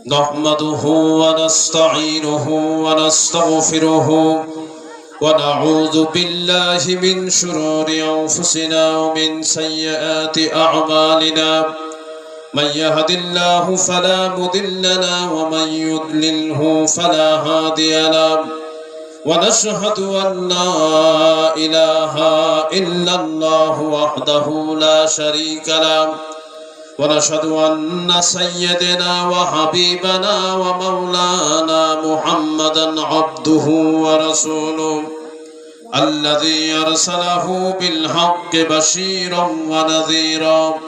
نحمده ونستعينه ونستغفره ونعوذ بالله من شرور أنفسنا ومن سيئات أعمالنا من يهد الله فلا مضل له ومن يضلله فلا هادي له ونشهد أن لا إله إلا الله وحده لا شريك له ونشهد أن سيدنا وحبيبنا ومولانا محمدا عبده ورسوله الذي أرسله بالحق بشيرا ونذيرا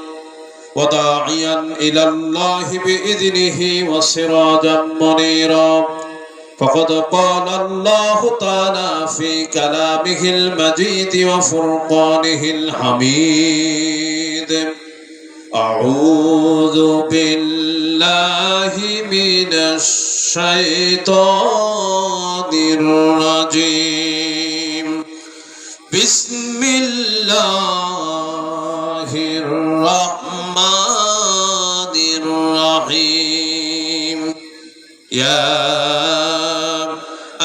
وداعيا إلى الله بإذنه وسراجا منيرا فقد قال الله تعالى في كلامه المجيد وفرقانه الحميد أعوذ بالله من الشيطان الرجيم بسم الله الرحمن الرحيم يا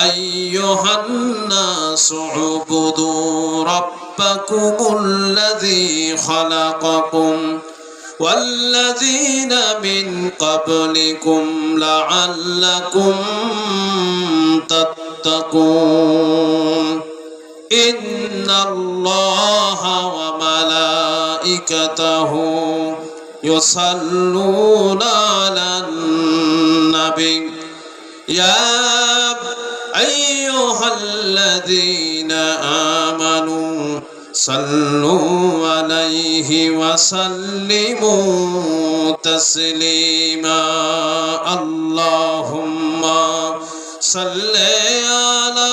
أيها الناس اعبدوا ربكم الذي خلقكم والذين من قبلكم لعلكم تتقون إن الله وملائكته يصلون على النبي يا أيها الذين آمنوا صلوا عليه وسلموا تسليما اللهم صل على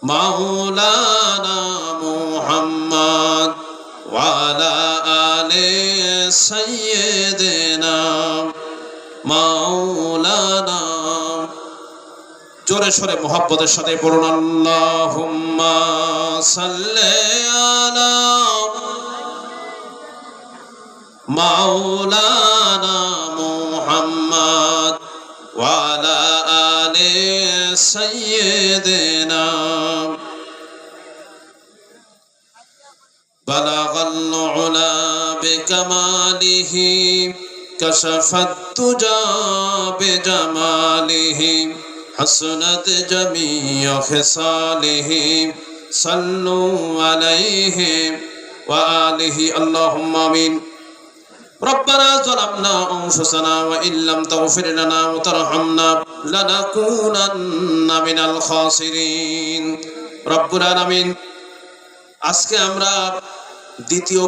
مولانا محمد وعلى آل سيدنا مولانا জোরে সরে মুহাব্বতের সাথে পড়ুন আল্লাহুম্মা সাল্লি আলা মাওলানা মুহাম্মদ ওয়া আলা আলি সাইয়্যিদিনা বালাগাল উলা বিকামালিহি কাশাফাত তুজা বিজামালিহি حسنت جميع خصاله صلوا عليه وآله اللهم آمين ربنا ظلمنا أنفسنا وإن لم تغفر لنا وترحمنا لنكونن من الخاسرين رب العالمين আজকে আমরা দ্বিতীয়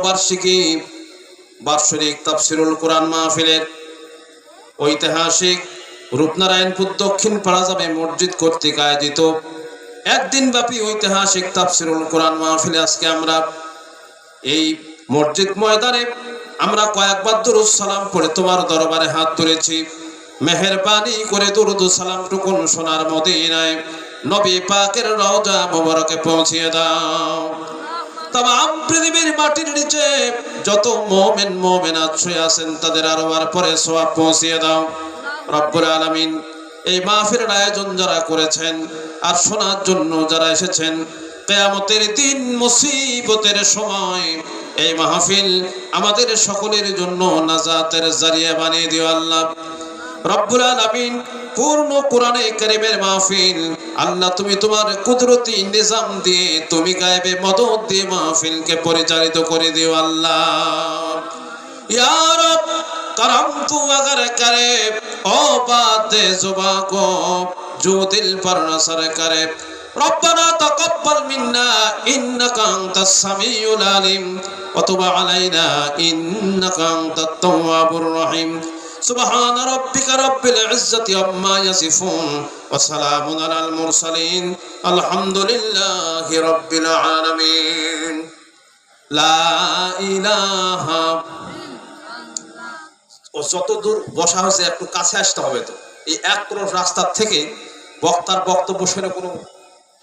বার্ষিক তাফসীরুল কোরআন মাহফিলের ঐতিহাসিক রূপনারায়ণপুর দক্ষিণ পাড়া যাবে মসজিদ কর্তৃক আয়োজিত একদিন ব্যাপী ঐতিহাসিক তাফসীরুল কোরআন মাহফিলে আজকে আমরা এই মসজিদ ময়দানে আমরা কয়েকবার দুরূদ সালাম পড়ে তোমার দরবারে হাত তুলেছি। মেহেরবানি করে দুরূদ সালাম টুকুন সোনার মদিনায় নবী পাকের রওজা মোবারকে পৌঁছিয়ে দাও। তামাম পৃথিবীর মাটির নিচে যত মুমিন মুমিনাত শুয়ে আছেন তাদের আরওয়ার পরে সওয়াব পৌঁছিয়ে দাও রব্বুল আলামিন। এই মাহফিলের আয়োজন যারা করেছেন আর শোনার জন্য যারা এসেছেন, কিয়ামতের দিন মুসিবতের সময় এই মাহফিল আমাদের সকলের জন্য নাজাতের জারিয়া বানিয়ে দিও আল্লাহ রব্বুল আলামিন। পূর্ণ কোরআনে কারীমের মাহফিল আল্লাহ তুমি তোমার কুদরতি নিজাম দিয়ে তুমি গায়েবে মদদ দিয়ে মাহফিলকে পরিচালিত করে দিও আল্লাহ ইয়া রব। करम तू अगर करे ओ बात जुबा को जो दिल पर नसर करे रब्बना तकब्बल मिन्ना इन्नका अंतस समीउल अलीम व तुब अलैना इन्नका अंतत तव्वाबुर रहीम सुबहान रब्बिका रब्बिल इज्जति अम्मा यसिफून व सलामुन अलल मुरसलीन अल्हम्दुलिल्लाहि रब्बिल आलामीन ला इलाहा। ও যত দূর বসা হয়েছে একটু কাছে আসতে হবে। তো এই এক ক্রোশ রাস্তার থেকে বক্তার বক্তব্য শুনে কোনো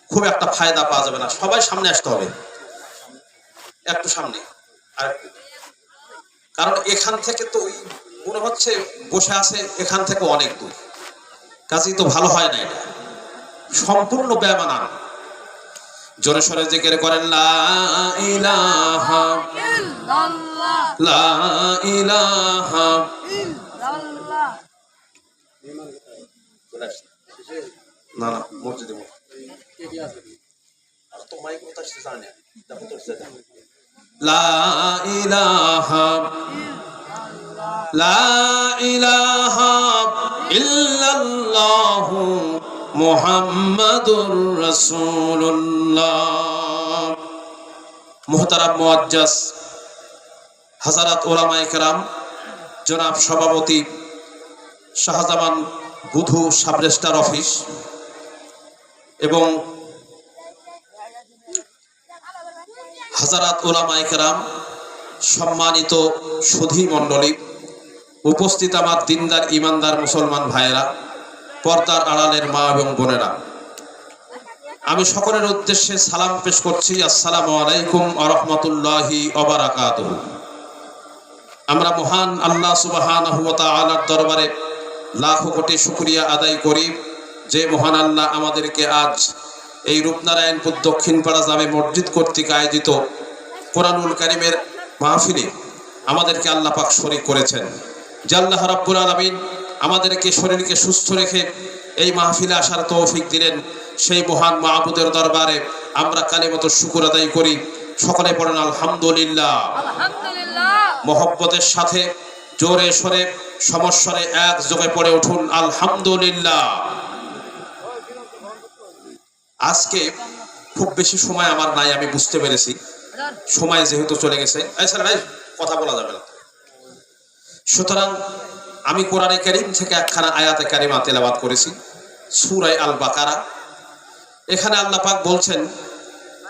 খুব একটা ফায়দা পাওয়া যাবে না, সবাই সামনে আসতে হবে, একটু সামনে। আর কারণ এখান থেকে তো ওই মনে হচ্ছে বসে আছে এখান থেকে অনেক দূর, কাজেই তো ভালো হয় না, এটা সম্পূর্ণ বেমানান। জোরে সরে জিকির করেন লা ইলাহা ইল্লাল্লাহ, লা ইলাহা ইল্লাল্লাহ। না না মসজিদে তো মাইক কথা জানে লা ইলাহা লা ইলাহা ইল্লাল্লাহু মুহাম্মাদুর রাসূলুল্লাহ। মুহতারাম মুআজ্জাজ হাজারাত ওলামায়ে কেরাম, জনাব সভাপতি শাহজামান বুধু সাব রেজিস্ট্রার অফিস এবং হাজারাত ওলামায়ে কেরাম, সম্মানিত সুধী মণ্ডলী, উপস্থিত আমার দিনদার ইমানদার মুসলমান ভাইয়েরা, পর্দার আড়ালের মা এবং বোনেরা, আমি সকলের উদ্দেশ্যে সালাম পেশ করছি। আসসালামু আলাইকুম ওয়া রাহমাতুল্লাহি ওয়া বারাকাতুহু। আমরা মহান আল্লাহ সুবহানাহু ওয়া তাআলার দরবারে লাখো কোটি শুকরিয়া আদায় করি যে মহান আল্লাহ আমাদেরকে আজ এই রূপনারায়ণপুর দক্ষিণপাড়া জামে মসজিদ কর্তৃক আয়োজিত কোরআনুল কারীমের মাহফিলে আমাদেরকে আল্লাহ পাক শরীক করেছেন। যে আল্লাহ রাব্বুল আলামিন আমাদেরকে শরীরকে সুস্থ রেখে এই মাহফিলে আসার তৌফিক দিলেন, সেই মহান মাহবুদের দরবারে আমরা কালিমাত শুকর আদায় করি। সকলে পড়েন আলহামদুলিল্লাহ। মহব্বতের সাথে জোরে সরে সমস্বরে এক যোগে পড়ে উঠুন আলহামদুলিল্লাহ। আজকে খুব বেশি সময় আমার নাই, আমি বুঝতে পেরেছি, সময় যেহেতু চলে গেছে কথা বলা যাবে না। সুতরাং আমি কোরআনে কারীম থেকে একখানা আয়াতে কারিমা তেলাওয়াত করেছি, সূরা আল বাকারা। এখানে আল্লাহ পাক বলছেন,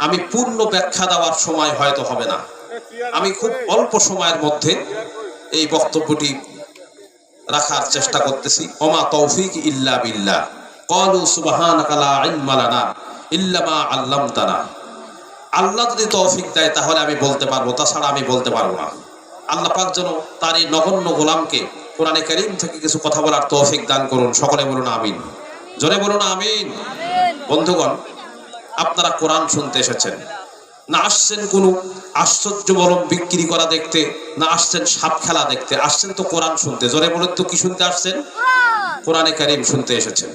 আমি পূর্ণ ব্যাখ্যা দেওয়ার সময় হয়তো হবে না, আমি খুব অল্প সময়ের মধ্যে এই বক্তব্যটি রাখার চেষ্টা করতেছি। ওমা তৌফিক ইল্লা বিল্লাহ, ক্বালু সুবহানাকা লা ইলমা লানা ইল্লা মা আল্লামতানা। আল্লাহ যদি তৌফিক দেয় তাহলে আমি বলতে পারবো, তাছাড়া আমি বলতে পারবো না। আল্লাহ পাক যেন তার এই নগণ্য গোলামকে কোরআনে কারীম থেকে কিছু কথা বলার তৌফিক দান করুন। সকলে বলুন আমিন, জোরে বলুন আমিন। বন্ধুগণ, আপনারা কোরআন শুনতে এসেছেন না, আসছেন কোনো আশ্চর্য বরম বিক্রি করা দেখতে, না আসছেন সাপ খেলা দেখতে, আসছেন তো কোরআন শুনতে। জোরে বলুন তো কি শুনতে আসছেন? কোরআনে কারীম শুনতে এসেছেন।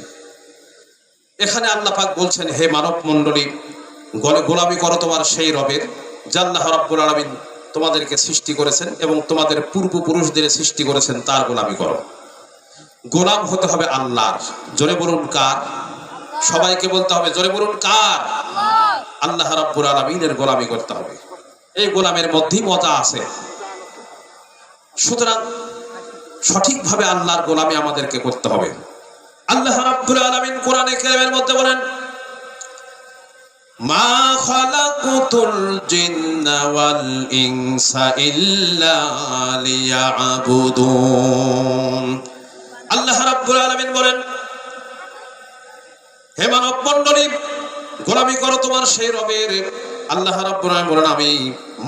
এখানে আল্লাহ পাক বলছেন, হে মানব মণ্ডলী, গোলামি করো তোমার সেই রবের যে আল্লাহ রাব্বুল আলামিন তোমাদেরকে সৃষ্টি করেছেন এবং তোমাদের পূর্বপুরুষদের সৃষ্টি করেছেন, তার গোলামি করো। গোলাম হতে হবে আল্লাহর। জোরে বলুন কার? সবাইকে বলতে হবে, জোরে বলুন কার? আল্লাহ রাব্বুল আলামিনের গোলামি করতে হবে। এই গোলামের মধ্যেই মজা আছে। সুতরাং সঠিকভাবে আল্লাহর গোলামি আমাদেরকে করতে হবে। আল্লাহ রাব্বুল আলামিন কোরআনে কারীমের মধ্যে বলেন, মা খালাকুতুল জিন্না ওয়াল ইনসা ইল্লা লিয়াবুদুন। আল্লাহ রাব্বুল আলামিন বলেন, হে মানব মণ্ডলী, গোলামি করো তোমার সেই রবের। আল্লাহ রাব্বুল আলামিন বলেন, আমি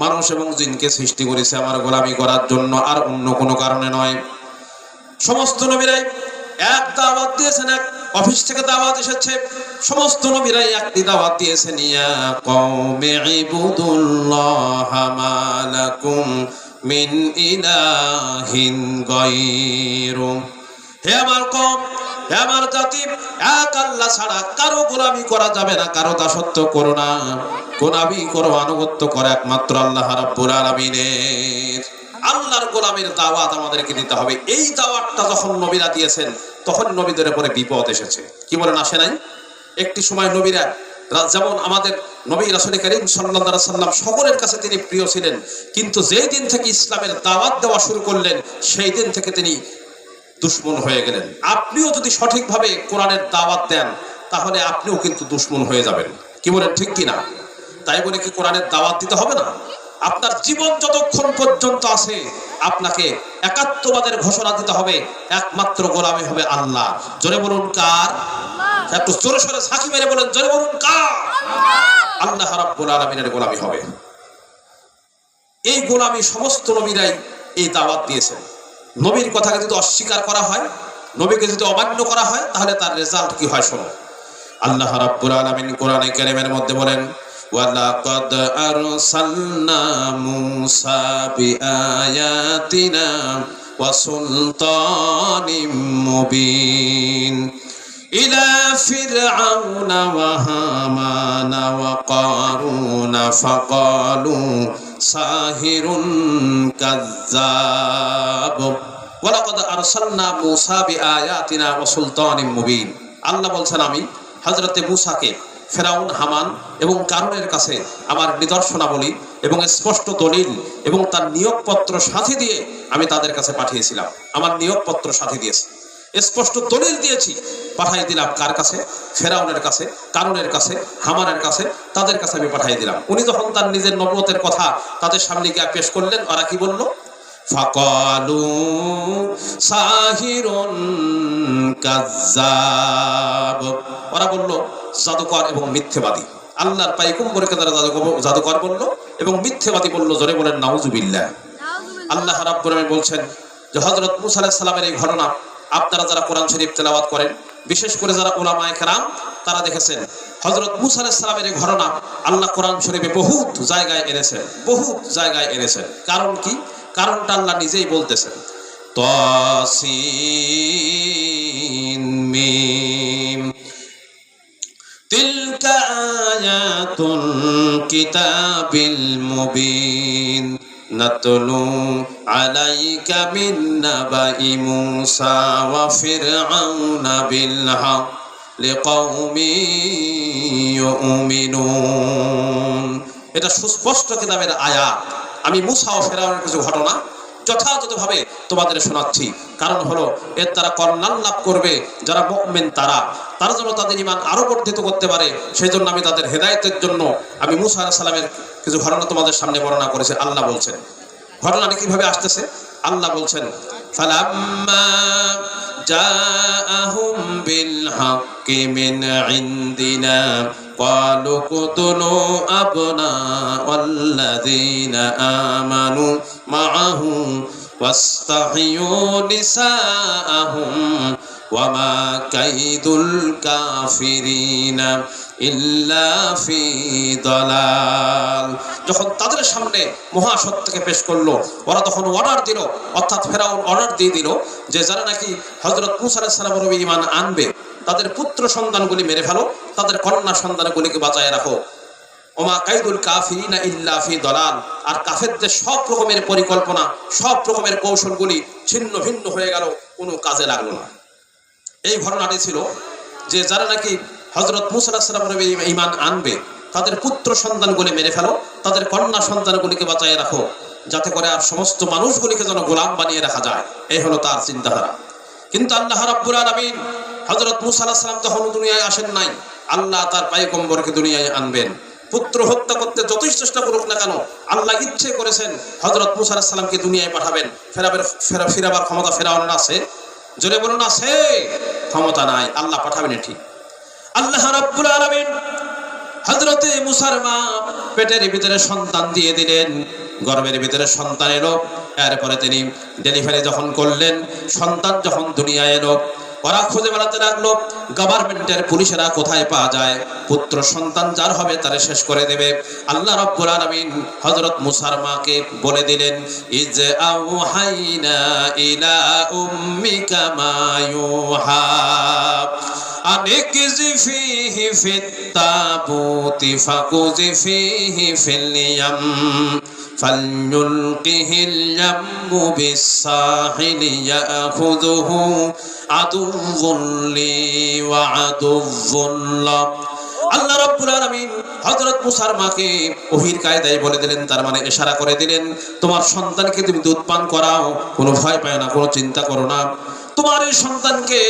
মানুষ এবং জিনকে সৃষ্টি করেছি আমার গোলামি করার জন্য, আর অন্য কোনো কারণে নয়। সমস্ত নবীরাই এক দাওয়াত দিয়েছেন, এক অফিস থেকে দাওয়াত এসেছে, সমস্ত নবীরাই একটি দাওয়াত দিয়েছেন, ইয়া কওমি ইবুদুল্লাহা মা লাকুম মিন ইলাহিন গায়রু। হে আমার কওম, হে আমার জাতি, এক আল্লাহ ছাড়া কারো গোলামি করা যাবে না, কারো দাসত্ব করো না, গোলামি করো, আনুগত্য করো একমাত্র আল্লাহ রাব্বুল আলামিনের। আল্লাহর গোলামের দাওয়াত আমাদেরকে দিতে হবে। এই দাওয়াতটা যখন নবীরা দিয়েছেন তখন নবীদের উপরে বিপদ এসেছে। কি বলেন, আসে নাই? একটি সময় নবীরা, যেমন আমাদের নবী রাসূল কারীম সাল্লাল্লাহু আলাইহি সাল্লাম, সকলের কাছে তিনি প্রিয় ছিলেন, কিন্তু যেই দিন থেকে ইসলামের দাওয়াত দেওয়া শুরু করলেন সেই দিন থেকে তিনি দুশমন হয়ে গেলেন। আপনিও যদি সঠিকভাবে কোরআনের দাওয়াত দেন তাহলে আপনিও কিন্তু দুশমন হয়ে যাবেন। কি বলেন, ঠিক কিনা? তাই বলে কি কোরআনের দাওয়াত দিতে হবে না? আপনার জীবন যতক্ষণ পর্যন্ত আছে আপনাকে একাত্মবাদের ঘোষণা দিতে হবে, একমাত্র গোলামি হবে আল্লাহ। জোরে বলুন কার? একটু জোরে সরে সাকি মেরে বলেন, জোরে বলুন কার? আল্লাহ রাব্বুল আলামিনের গোলামি হবে। এই গোলামি সমস্ত নবীরাই এই দাওয়াত দিয়েছেন। নবীর কথাকে যদি অস্বীকার করা হয়, নবীকে যদি অমান্য করা হয়, তাহলে তার রেজাল্ট কি হয় শোনো। আল্লাহ রাব্বুল আলামিন কোরআনে কারীমের মধ্যে বলেন, ওয়ালাকাদ আরসালনা মূসা বিআয়াতিনা ওয়া সুলতানিম মুবিন ইলা ফিরআউনা ওয়া হামানা ওয়া কারুনা ফাকালু সাহিরুন কাযযাব। ওয়ালাকাদ আরসালনা মূসা বিআয়াতিনা ওয়া সুলতানিম মুবিন। আল্লাহ বলছেন, আমি হযরতে মূসাকে ফেরাউন, হামান এবং কারুনের কাছে আমার নিদর্শনাবলী এবং স্পষ্ট দলিল এবং তার নিয়োগপত্র সাথে দিয়ে আমি তাদের কাছে পাঠিয়েছিলাম। আমার নিয়োগপত্র সাথে দিয়েছি, স্পষ্ট দলিল দিয়েছি, পাঠিয়ে দিলাম কার কাছে? ফেরাউনের কাছে, কারুনের কাছে, হামানের কাছে, তাদের কাছে আমি পাঠিয়ে দিলাম। উনি যখন তার নিজের নবুয়তের কথা তাদের সামনে গিয়ে পেশ করলেন, ওরা কি বলল? ফাকালু সাহিরুন কাযযাব। ওরা বলল জাদুকর এবং মিথ্যেবাদী। আল্লাহর পয়গম্বরকে তারা জাদুকর বলল এবং মিথ্যেবাদী বলল। জোরে বলেন নাউজুবিল্লাহ। আল্লাহ রাব্বুল আলামিন বলছেন যে হযরত মূসা আলাইহিস সালামের এই ঘটনা আপনারা যারা কোরআন শরীফ তেলাওয়াত করেন, বিশেষ করে যারা উলামায়ে কেরাম, তারা দেখেছেন হযরত মূসা আলাইহিস সালামের এই ঘটনা আল্লাহ কোরআন শরীফে বহুত জায়গায় এনেছেন, বহুত জায়গায় এনেছেন। কারণ কি? কারণটা আল্লাহ নিজেই বলতেছেন। তাসিন মিম তিলকা আয়াতুল কিতাবিল মুবিন নাতলু আলাইকা মিন নাবাই মূসা ওয়া ফিরআউনা বিল হক লিকাওমিন ইউমিনুন। এটা সুস্পষ্ট কিতাবের আয়াত। আমি মূসা ও ফেরাউনের কিছু ঘটনা যথাযথভাবে তোমাদের শোনাচ্ছি। কারণ হলো এর দ্বারা কল্যাণ লাভ করবে যারা মুমিন, তারা যেন তাদের ঈমান আরো বর্ধিত করতে পারে। সেই জন্য আমি তাদের হেদায়েতের জন্য আমি মূসা আলাইহিস সালামের কিছু ঘটনা তোমাদের সামনে বর্ণনা করেছি। আল্লাহ বলছেন ঘটনাটি কিভাবে আসতেছে। আল্লাহ বলছেন, ফালাম্মা জাআহুম বিল হাক্কি মিন ইনদিনা ক্বালু কুতুলু আবনাআল্লাযীনা আমানু মাআহু ওয়াস্তাহিয়ু নিসাআহুম ওয়া মা কাইদুল কাফিরিনা ইল্লা ফি দালাল। যখন তাদের সামনে মহাসত্যকে পেশ করলো, ওরা তখন অর্ডার দিল, অর্থাৎ ফেরাউন অর্ডার দিয়ে দিল যে যারা নাকি হযরত মূসা আলাইহিস সালামের উপর ঈমান আনবে, তাদের পুত্র সন্তানগুলি মেরে ফেলো, তাদের কন্যা সন্তানগুলিকে বাঁচায় রাখো। ওমা কাইদুল কাফিরিনা ইল্লা ফি দালাল। আর কাফেরদের সব রকমের পরিকল্পনা, সব রকমের কৌশলগুলি ছিন্ন ভিন্ন হয়ে গেল, কোনো কাজে লাগলো না। এই ঘটনাটি ছিল যে যারা নাকি হযরত মূসা আলাইহিস সালামের উপর ঈমান আনবে, তাদের পুত্র সন্তানগুলি মেরে ফেলো, তাদের কন্যা সন্তানগুলিকে বাঁচায় রাখো, যাতে করে আর সমস্ত মানুষগুলিকে যেন গোলাম বানিয়ে রাখা যায়। এই হলো তার চিন্তাধারা। কিন্তু আল্লাহ রাব্বুল আলামিন হযরত মূসা আলাইহিস সালাম তখন দুনিয়ায় আসেন নাই। আল্লাহ তার পয়গম্বরকে দুনিয়ায় আনবেন। পুত্র হত্যা করতে যতই চেষ্টা করুক না কেন, আল্লাহ ইচ্ছে করেছেন হযরত মূসা আলাইহিস সালামকে দুনিয়ায় পাঠাবেন। ফেরাবার ক্ষমতা ফেরাউনের আছে? জোরে বলুন আছে? ক্ষমতা নাই। আল্লাহ পাঠাবেন ঠিক। আল্লাহ রাব্বুল আলামিন হযরতে মূসার মা পেটের ভিতরে সন্তান দিয়ে দিলেন, গর্ভের ভিতরে সন্তান এলো। এরপরে তিনি ডেলিভারি যখন করলেন, সন্তান যখন দুনিয়ায় এলো, ওরা খুঁজে বেড়াতে লাগলো গভর্নমেন্টের পুলিশেরা কোথায় পাওয়া যায়, পুত্র সন্তান যার হবে তারে শেষ করে দেবে। আল্লাহ রাব্বুল আলামিন হযরত মূসার মাকে বলে দিলেন, ইজ আওহাইনা ইলা উম্মিকা মা ইউহা আনিকজি ফিহি ফিত তাবুতি ফাকুজি ফিহি ফিল ইয়াম ফালয়ুলকিহিল ইয়ামু বিসাহিলি ইয়াখুযুহু আদুউন লি ওয়া আদুউন লাক। আল্লাহ রাব্বুল আলামিন হযরত মূসার মাকে ওহীর কায়দায় বলে দিলেন, তার মানে ইশারা করে দিলেন, তোমার সন্তানকে তুমি দুধ পান করাও, কোনো ভয় পায় না, কোনো চিন্তা করো না। তোমার এই সন্তানকে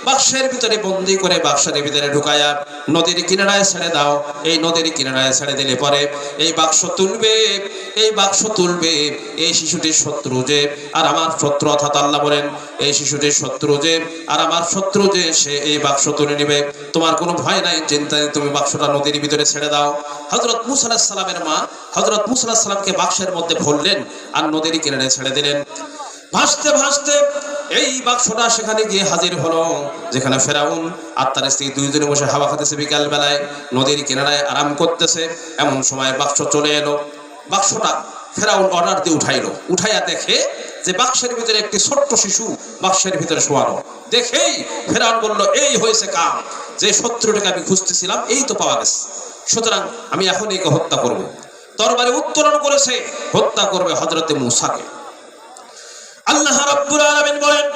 বাক্সের ভিতরে বন্দি করে বাক্সের ভিতরে ঢুকায়া নদীর কিনারায় ছেড়ে দাও। এই নদীর কিনারায় ছেড়ে দিলে পরে এই বাক্স তুলবে, এই বাক্স তুলবে এই শিশুটির শত্রু যে আর আমার শত্রু, অর্থাৎ আল্লাহ বলেন এই শিশুটির শত্রু যে আর আমার শত্রু যে, সে এই বাক্স তুলে নেবে। তোমার কোনো ভয় নাই, চিন্তা নেই, তুমি বাক্সটা নদীর ভিতরে ছেড়ে দাও। হযরত মূসা আলাইহিস সালামের মা হযরত মূসা আলাইহিস সালামকে বাক্সের মধ্যে ভরলেন আর নদীর কিনারে ছেড়ে দিলেন। ভাসতে ভাসতে এই বাক্সটা সেখানে গিয়ে হাজির হলো, যেখানে ফেরাউন আর তার স্ত্রী দুইজনে বসে হাওয়া খাতেছে, বিকাল বেলায় নদীর কিনারায় আরাম করতেছে। এমন সময় বাক্স চলে এলো। বাক্সটা ফেরাউন অর্ডার দিয়ে উঠাইয়া দেখে যে বাক্সের ভিতরে একটি ছোট্ট শিশু বাক্সের ভিতরে শোয়ানো। দেখেই ফেরাউন বলল, এই হয়েছে কাম, যে শত্রুটাকে আমি খুঁজতেছিলাম এই তো পাওয়া গেছে, সুতরাং আমি এখন একে হত্যা করব। তরবারি উত্তোলন করেছে, হত্যা করবে হযরতে মূসাকে। আল্লাহ রাব্বুল আলামিন বলেন,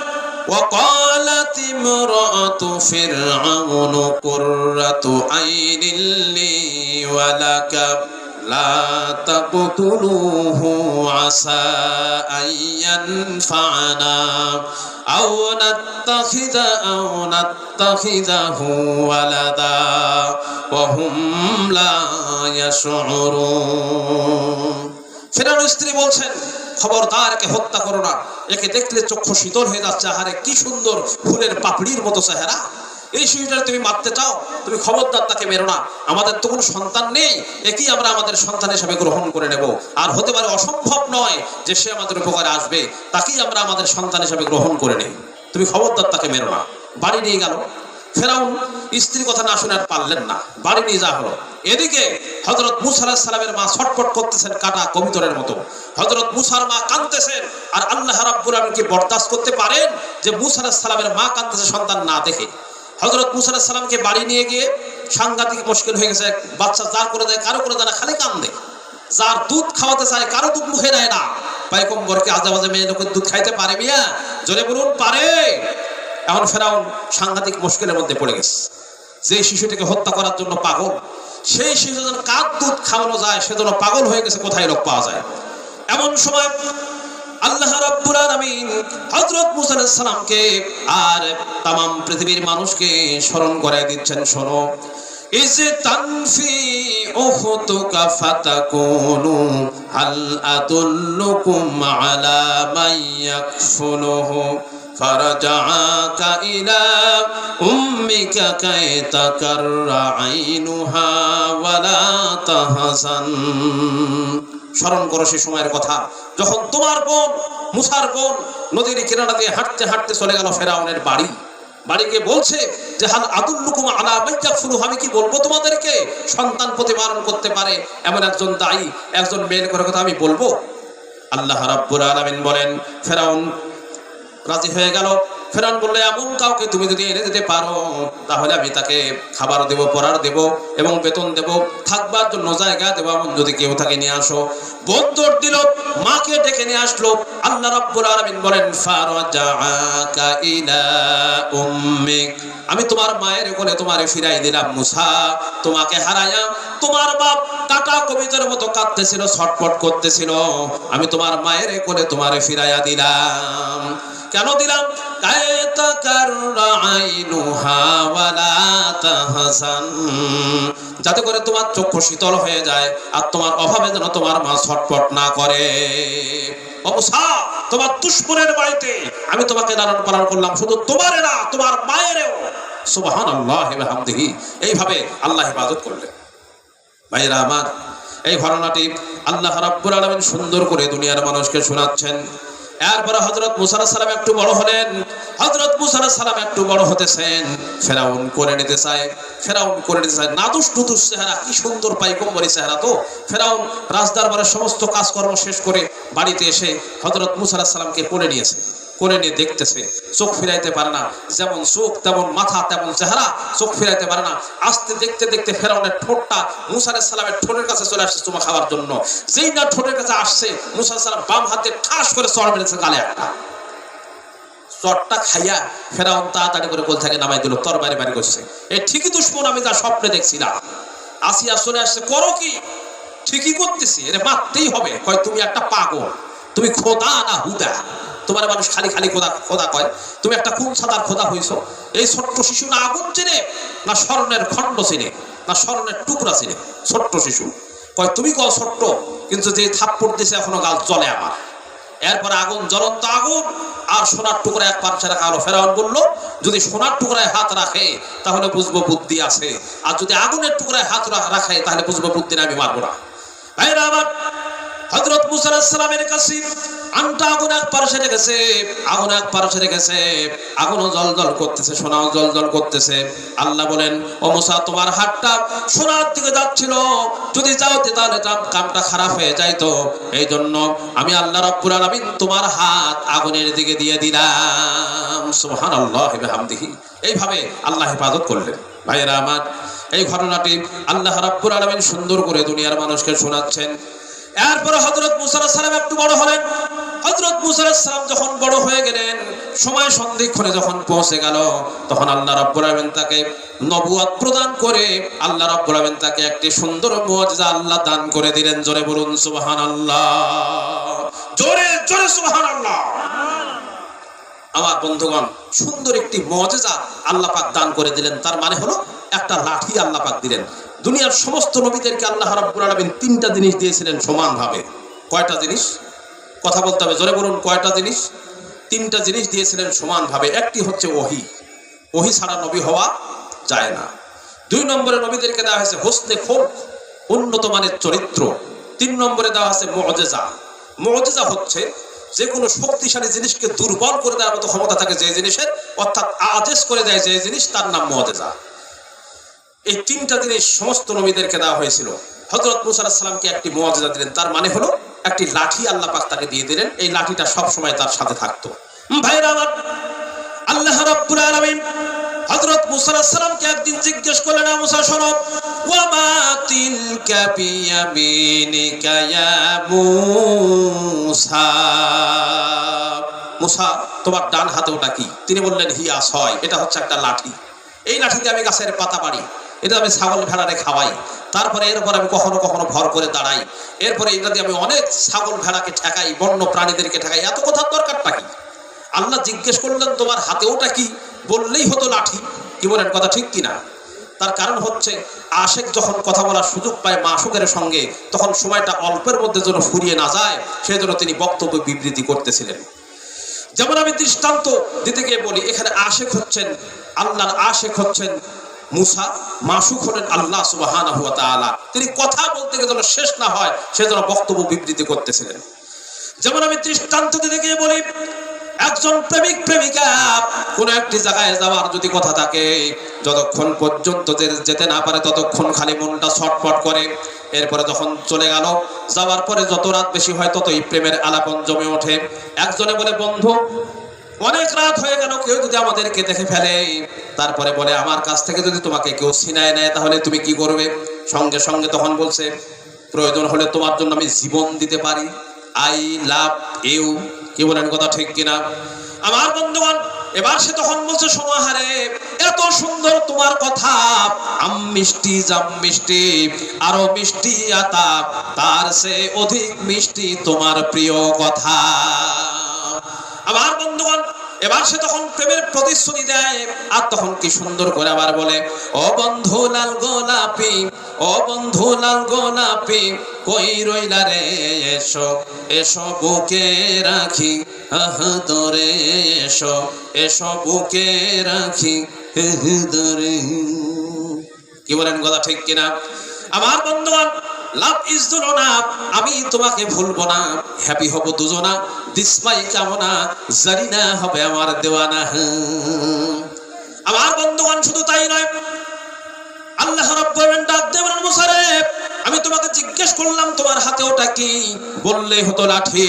وقالت امرأة فرعون قرة عين لي ولك لا تقتلوه عسى أن ينفعنا أو نتخذه ولدا وهم لا يشعرون। ফেরাউনের স্ত্রী বলছেন, খবরদার একে হত্যা করো না, একে দেখলে চক্ষু শীতল হয়ে যাচ্ছে, আহারে কি সুন্দর ফুলের পাপড়ির মতো চেহারা, এই শিশুটা তুমি মারতে চাও, তুমি খবরদার তাকে মেরো না, আমাদের তো কোনো সন্তান নেই, একেই আমরা আমাদের সন্তান হিসেবে গ্রহণ করে নেব, আর হতে পারে অসম্ভব নয় যে সে আমাদের উপকারে আসবে, তাকেই আমরা আমাদের সন্তান হিসেবে গ্রহণ করে নেই, তুমি খবরদার তাকে মেরো না। বাড়ি নিয়ে গেল। ফেরাউন স্ত্রীর কথা না শুনে আর পারলেন না, বাড়ি নিয়ে যাওয়া হলো। এদিকে হযরত মূসা আলাইহিস সালামের মা ছটফট করতেছেন কাটা কবুতরের মতো। হযরত মূসার মা কাঁদতেছেন, আর আল্লাহ রাব্বুল আলামিন কি বরদাস্ত করতে পারেন যে মূসা আলাইহিস সালামের মা কাঁদতেছে সন্তান না দেখে? হযরত মূসা আলাইহিস সালামকে বাড়ি নিয়ে গিয়ে সাংঘাতিক মুশকিল হয়ে গেছে। বাচ্চা যার করে দেয় কারো করে দেয় না, খালি কান্দে। যার দুধ খাওয়াতে চায় কারো দুধ মুখে নেয় না। পয়গম্বরকে আজে বাজে মেয়ে লোকের দুধ খাইতে পারে মিয়া? জোরে বলুন, পারে? এখন ফেরাউন সাংঘাতিক মুশকিলের মধ্যে পড়ে গেছে। যে শিশুটিকে হত্যা করার জন্য পাগল, সেই শিশু যেন কার দুধ খাওয়ানো যায় সেজন্য পাগল হয়ে গেছে, কোথায় লোক পাওয়া যায়। এমন সময় আল্লাহ রাব্বুল আলামিন হযরত মূসা আলাইহিস সালামকে আর तमाम পৃথিবীর মানুষকে স্মরণ করায় দিচ্ছেন, শোনো, ইজ তানফি উখতুকা ফাতাকুনু হাল আদুল্লুকুম আলা মান ইয়াকফুলুহু ফারাজাআকা ইলা উম্মিকা কাই তাকাররা আইনুহা ওয়ালা তাহজান। স্মরণ করো সেই সময়ের কথা যখন তোমার বোন মূসার বোন নদীর কিনারা দিয়ে হাঁটতে হাঁটতে চলে গেল ফেরাউনের বাড়ি। বাড়িকে বলছে যে হাল আদুল্লুকুম আলা মান ইয়াকফুলুহু, আমি কি বলবো তোমাদেরকে সন্তান প্রতিপালন করতে পারে এমন একজন দায়ী, একজন মেয়ের কথা আমি বলবো? আল্লাহ রাব্বুল আলামিন বলেন, ফেরাউন রাজি হয়ে গেল। ফেরাউন বললে, এমন কাউকে তুমি যদি এনে দিতে পারো তাহলে আমি তাকে খাবার দেব, পড়ার দেব এবং বেতন দেব, থাকবার জন্য জায়গা দেব, এমন যদি কেউ থাকে নিয়ে আসো। বন্দর দিল, মাকে ডেকে নিয়ে আসলো। আল্লাহ রাব্বুল আলামিন বলেন, ফারাজাআকা ইলা উম্মিক, আমি তোমার মায়ের কোলে তোমারে ফিরাই দিলাম মূসা। তোমাকে হারায়া তোমার বাপ কাটা কবিতার মতো কাঁদতেছিল, ছটফট করতেছিল, আমি তোমার মায়ের কোলে তোমারে ফিরাইয়া দিলাম। কেন দিলাম? যাতে করে তোমার চক্ষু শীতল হয়ে যায় আর তোমার অভাবে যেন তোমার মা ছটফট না করে। মূসা, তোমার দুশমনের বাড়িতে আমি তোমাকে লালন পালন করলাম, শুধু তোমারে না তোমার মায়েরও। সুবহানাল্লাহি ওয়া বিহামদিহি। এইভাবে আল্লাহ ইবাদত করলেন। ভাইরা আমার, এই ঘটনাটি আল্লাহ রাব্বুল আলামিন সুন্দর করে দুনিয়ার মানুষকে শোনাচ্ছেন। এরপরে হযরত মূসা আলাইহিস সালাম একটু বড় হলেন। হযরত মূসা আলাইহিস সালাম একটু বড় হতেছেন। ফেরাউন করে নিতে চায়, নাদুস নুদুস চেহারা, কি সুন্দর পয়গম্বরী চেহারা। তো ফেরাউন রাজদরবারের সমস্ত কাজকর্ম শেষ করে বাড়িতে এসে হযরত মূসা আলাইহিস সালামকে কোলে নিয়েছে। কোলে নিয়ে দেখতেছে, চোখ ফিরাইতে পারে না, যেমন চোখ তেমন মাথা তেমন চেহারা, চোখ ফিরাইতে পারে না। আস্তে দেখতে দেখতে ফেরাউনের ঠোঁটটা মূসা আলাইহিস সালামের ঠোঁটের কাছে চলে আসছে চুমা খাওয়ার জন্য। যেই না ঠোঁটের কাছে আসছে, মূসা আলাইহিস সালাম বাম হাতে ঠাস করে চড় মেরেছে গালে একটা। চটটা খাইয়া ফেরাউন তাড়াতাড়ি করে কোল থেকে নামাই দিল, তরবারি বাড়ি করছে। এই ঠিকই দুশমন, আমি যা স্বপ্নে দেখছিলাম। আসিয়া চলে আসছে, করো কি? ঠিকই করতেছি, এরে মারতেই হবে। কয়, তুমি একটা পাগল, তুমি খোদা না হুদা? তোমার মানুষ খালি খালি খোদা খোদা কয়, তুমি একটা কোন সাদার খোদা হইছো? এই ছোট্ট শিশু না আগুন চেনে, না স্মরণের খণ্ড চেনে, না স্মরণের টুকরা চেনে? ছোট্ট শিশু কয়, তুমি কও ছোট্ট, কিন্তু যে থাপ্পড় দিছে এখনো গাল চলে আমার। এরপর আগুন, জ্বলন্ত আগুন আর সোনার টুকরা এক পাশে রাখা হলো। ফেরাউন বলল, যদি সোনার টুকরায় হাত রাখে তাহলে বুঝবো বুদ্ধি আছে, আর যদি আগুনের টুকরায় হাত রাখে তাহলে বুঝবো বুদ্ধি না, আমি মারবো না। ভাইরা আমার, হযরত মূসা আলাইহিস সালামের কাছে আনটা আগুন এক পাশে রেখেছে, আগুন এক পাশে রেখেছে, আগুনও জ্বলজ্বল করতেছে, সোনাও জ্বলজ্বল করতেছে। আল্লাহ বলেন, ও মুসা, তোমার হাতটা সোনার দিকে যাচ্ছিল, যদি যাও তাহলে কামটা খারাপ হয়ে যাইতো, এই জন্য আমি আল্লাহ রাব্বুল আলামিন তোমার হাত আগুনের দিকে দিয়ে দিলাম। সুবহানাল্লাহি ওয়া বিহামদিহি। এইভাবে আল্লাহ হেফাজত করলেন। ভাইয়েরা আমার, এই ঘটনাটি আল্লাহ রাব্বুল আলামিন সুন্দর করে দুনিয়ার মানুষকে শোনাচ্ছেন। এরপর হযরত মুসা আলাইহিস সালাম একটু বড় হলেন। হযরত মুসা আলাইহিস সালাম যখন বড় হয়ে গেলেন, সময় সন্ধিক্ষণে যখন পৌঁছে গেল, তখন আল্লাহ রাব্বুল আলামিন তাকে নবুয়ত প্রদান করে আল্লাহ রাব্বুল আলামিন তাকে একটি সুন্দর মুজিজা আল্লাহ দান করে দিলেন। জোরে বলুন সুবহানাল্লাহ, জোরে জোরে সুবহানাল্লাহ। আমার বন্ধুগণ, সুন্দর একটি মুজিজা আল্লাহ পাক দান করে দিলেন। তার মানে হলো একটা লাঠি আল্লাহ পাক দিলেন। দুনিয়ার সমস্ত নবীদেরকে আল্লাহ রাব্বুল আলামিন তিনটা জিনিস দিয়েছিলেন সমানভাবে। কয়টা জিনিস? কথা বলতে হবে, জোরে বলুন, কয়টা জিনিস? তিনটা জিনিস দিয়েছিলেন সমানভাবে। একটি হচ্ছে ওহী, ওহী ছাড়া নবী হওয়া যায় না। 2 নম্বরে নবীদেরকে দেওয়া হয়েছে হোসনে খুলক, উন্নত মানের চরিত্র। 3 নম্বরে দেওয়া আছে মুজিজা। মুজিজা হচ্ছে যে কোনো শক্তিশালী জিনিসকে দুর্বল করে দেওয়ার মতো ক্ষমতা থাকে যে জিনিসের, অর্থাৎ আজেজ করে দেয় যে জিনিস, তার নাম মুজিজা। এই তিনটা জিনিস সমস্ত নবীদেরকে দেওয়া হয়েছিল। হযরত মুসা আলাইহিস সালামকে একটি মুজিজা দিলেন, তার মানে হলো একটি লাঠি আল্লাহ পাক তাকে দিয়ে দিলেন। এই লাঠিটা সব সময় তার সাথে থাকতো। ভাইরা আমার, আল্লাহ রাব্বুল আলামিন হযরত মুসা আলাইহিস সালামকে একদিন জিজ্ঞেস করলেন, মুসা শোনো, ওয়া মা তিলকা বিয়ামিনিকা ইয়া মুসা, মুসা তোমার ডান হাতে ওটা কি? তিনি বললেন, হিয়া আসয়, এটা হচ্ছে একটা লাঠি। এই লাঠি দিয়ে আমি গাছের পাতা পাড়ি, এটা আমি ছাগল ভেড়ারে খাওয়াই, তারপরে এরপর আমি কখনো কখনো ভর করে দাঁড়াই, এরপরে এটা দিয়ে আমি অনেক ছাগল ভেড়াকে ঠেকাই, বন্য প্রাণীদেরকে ঠেকাই। এত কথার দরকারটা কি? আল্লাহ জিজ্ঞেস করলেন তোমার হাতে ওটা কি? বললেই হতো লাঠি। কি বলেন, কথা ঠিক কিনা? তার কারণ হচ্ছে আশেক যখন কথা বলার সুযোগ পায় মাশুকের সঙ্গে, তখন সময়টা অল্পের মধ্যে যেন ফুরিয়ে না যায়, সেই জন্য তিনি বক্তব্য বিবৃতি করতেছিলেন। যেমন আমি দৃষ্টান্ত দিতে গিয়ে বলি, এখানে আশেক হচ্ছেন আল্লাহর, আশেক হচ্ছেন মুসা, মাশুক হলেন আল্লাহ সুবহানাহু ওয়া তাআলা। তিনি কথা বলতে গিয়ে যেন শেষ না হয় সেজন্য বক্তব্য বিবৃতি করতেছিলেন। যেমন আমি দৃষ্টান্ত দিতে গিয়ে বলি, একজন প্রেমিক প্রেমিকা কোন একটি জায়গায় যাওয়ার যদি কথা থাকে, যতক্ষণ পর্যন্ত যেতে না পারে ততক্ষণ খালি মনটা ছটফট করে। এরপরে যখন চলে গেল, যাওয়ার পরে যত রাত বেশি হয় ততই প্রেমের আলাপন জমে ওঠে। একজনে বলে, বন্ধু অনেক রাত হয়ে গেল, কেউ যদি আমাদেরকে দেখে ফেলে, তারপরে বলে আমার কাছ থেকে যদি তোমাকে কেউ ছিনায় নেয় তাহলে তুমি কি করবে? সঙ্গে সঙ্গে তখন বলছে, প্রয়োজন হলে তোমার জন্য আমি জীবন দিতে পারি, আই লাভ ইউ। কি বলেন, কথা ঠিক কিনা? আমার বন্ধুগণ, এবার সে তখন বলছে, শোনো হারে, এত সুন্দর তোমার কথা, আম মিষ্টি জাম মিষ্টি, আরো মিষ্টি আতাপ, তার সে অধিক মিষ্টি তোমার প্রিয় কথা। আমার বন্ধুগণ, এবার সে তখন প্রেমের প্রতিশ্রুতি দেয়, আর তখন কি সুন্দর করে আবার বলে, ও বন্ধু লাল গোলাপি, ও বন্ধু লাল গোলাপি, কই রইলা রে, এসো এসো বুকে রাখি, তোরে এসো এসো বুকে রাখি ধরে। কি বলেন, কথা ঠিক কিনা? আমার বন্ধুগণ, লাভ ইজ দুজনা, আমি তোমাকে ভুলবো না, হ্যাপি হব দুজনা, দিসমাই কামনা, জারিনা হবে আমার দেওয়ানা। আমার বন্ধুগণ, শুধু তাই নয়, আল্লাহ রাব্বুল আলামিন ডাক দিয়ে বলেন, মুসা রে, আমি তোমাকে জিজ্ঞেস করলাম তোমার হাতে ওটা কি? বললেই হতো লাঠি,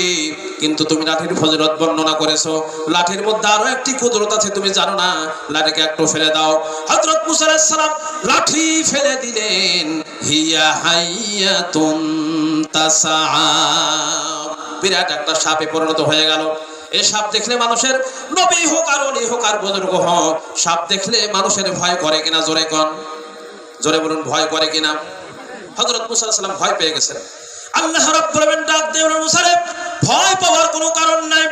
কিন্তু তুমি লাঠির ফজিলত বর্ণনা করেছো। লাঠির মধ্যে আরো একটি কুদরত আছে, তুমি জানো না? লাঠিকে একটু ফেলে দাও। হযরত মুসা আলাইহিস সালাম লাঠি ফেলে দিলেন, হিয়া হাইয়াতুন তাসআ, বিরাট একটা সাপে পরিণত হয়ে গেল। এই সাপ দেখলে মানুষের, নবী হোক আর ওলি হোক আর বুজুর্গ হোক, সাপ দেখলে মানুষের ভয় করে কিনা? জোরে কোন, জোরে বলুন, ভয় করে কিনা? হযরত মুসা আলাইহিস সালাম ভয় পেয়ে গেছেন। আল্লাহ রাব্বুল আলামিন ডাক দিয়ে বলেন, মুসা রে, ভয় পাওয়ার কোনো কারণ নাই,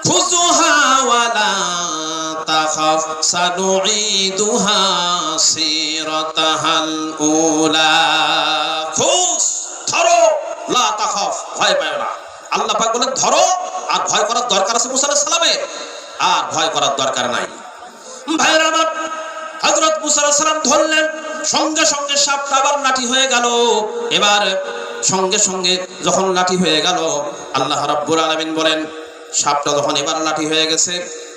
খুযুহা ওয়ালা তাখাফ সানুঈদুহা সিরাতাহাল উলা, খুশ, ধরো, লা তাখাফ, ভয় পাও না। আল্লাহ পাক বলেন ধরো, আর ভয় করার দরকার আছে মুসা আলাইহিস সালামের? আর ভয় করার দরকার নাই। ভাইরা আমার, হযরত মুসা আলাইহিস সালাম ধরলেন, সঙ্গে সঙ্গে সাপটা আবার লাঠি হয়ে গেল। এবার সঙ্গে সঙ্গে যখন লাঠি হয়ে গেল, আল্লাহ রাব্বুল আলামিন বলেন সাপটা যখন এবার লাঠি হয়ে গেছে,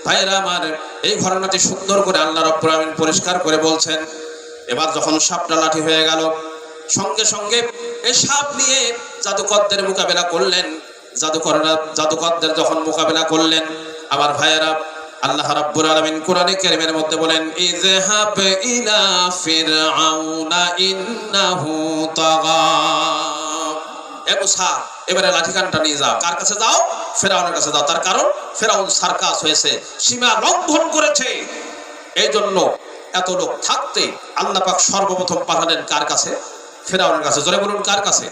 ভাইরা আমার এই ঘটনাটি সুন্দর করে আল্লাহ রাব্বুল আলামিন পরিষ্কার করে বলছেন। এবার যখন সাপটা লাঠি হয়ে গেল, সঙ্গে সঙ্গে এই সাপ নিয়ে জাদুকরদের মোকাবেলা করলেন। জাদুকরদের যখন মোকাবেলা করলেন, আবার ভাইয়েরা আল্লাহ রাব্বুল আলামিন কোরআনে কারীমের মধ্যে বলেন ইযহাব ইলা ফিরআউনা ইন্নাহু তাগা। এ মুসা, এবারে লাঠিকানটা নিয়ে যাও। কার কাছে যাও? ফেরাউনের কাছে যাও। তার কারণ ফেরাউন সার্কাস হয়েছে, সীমা লঙ্ঘন করেছে। এই জন্য এত লোক থাকতে আল্লাহ পাক সর্বপ্রথম পাঠালেন কার কাছে? ফেরাউনের কাছে। জোরে বলুন কার কাছে?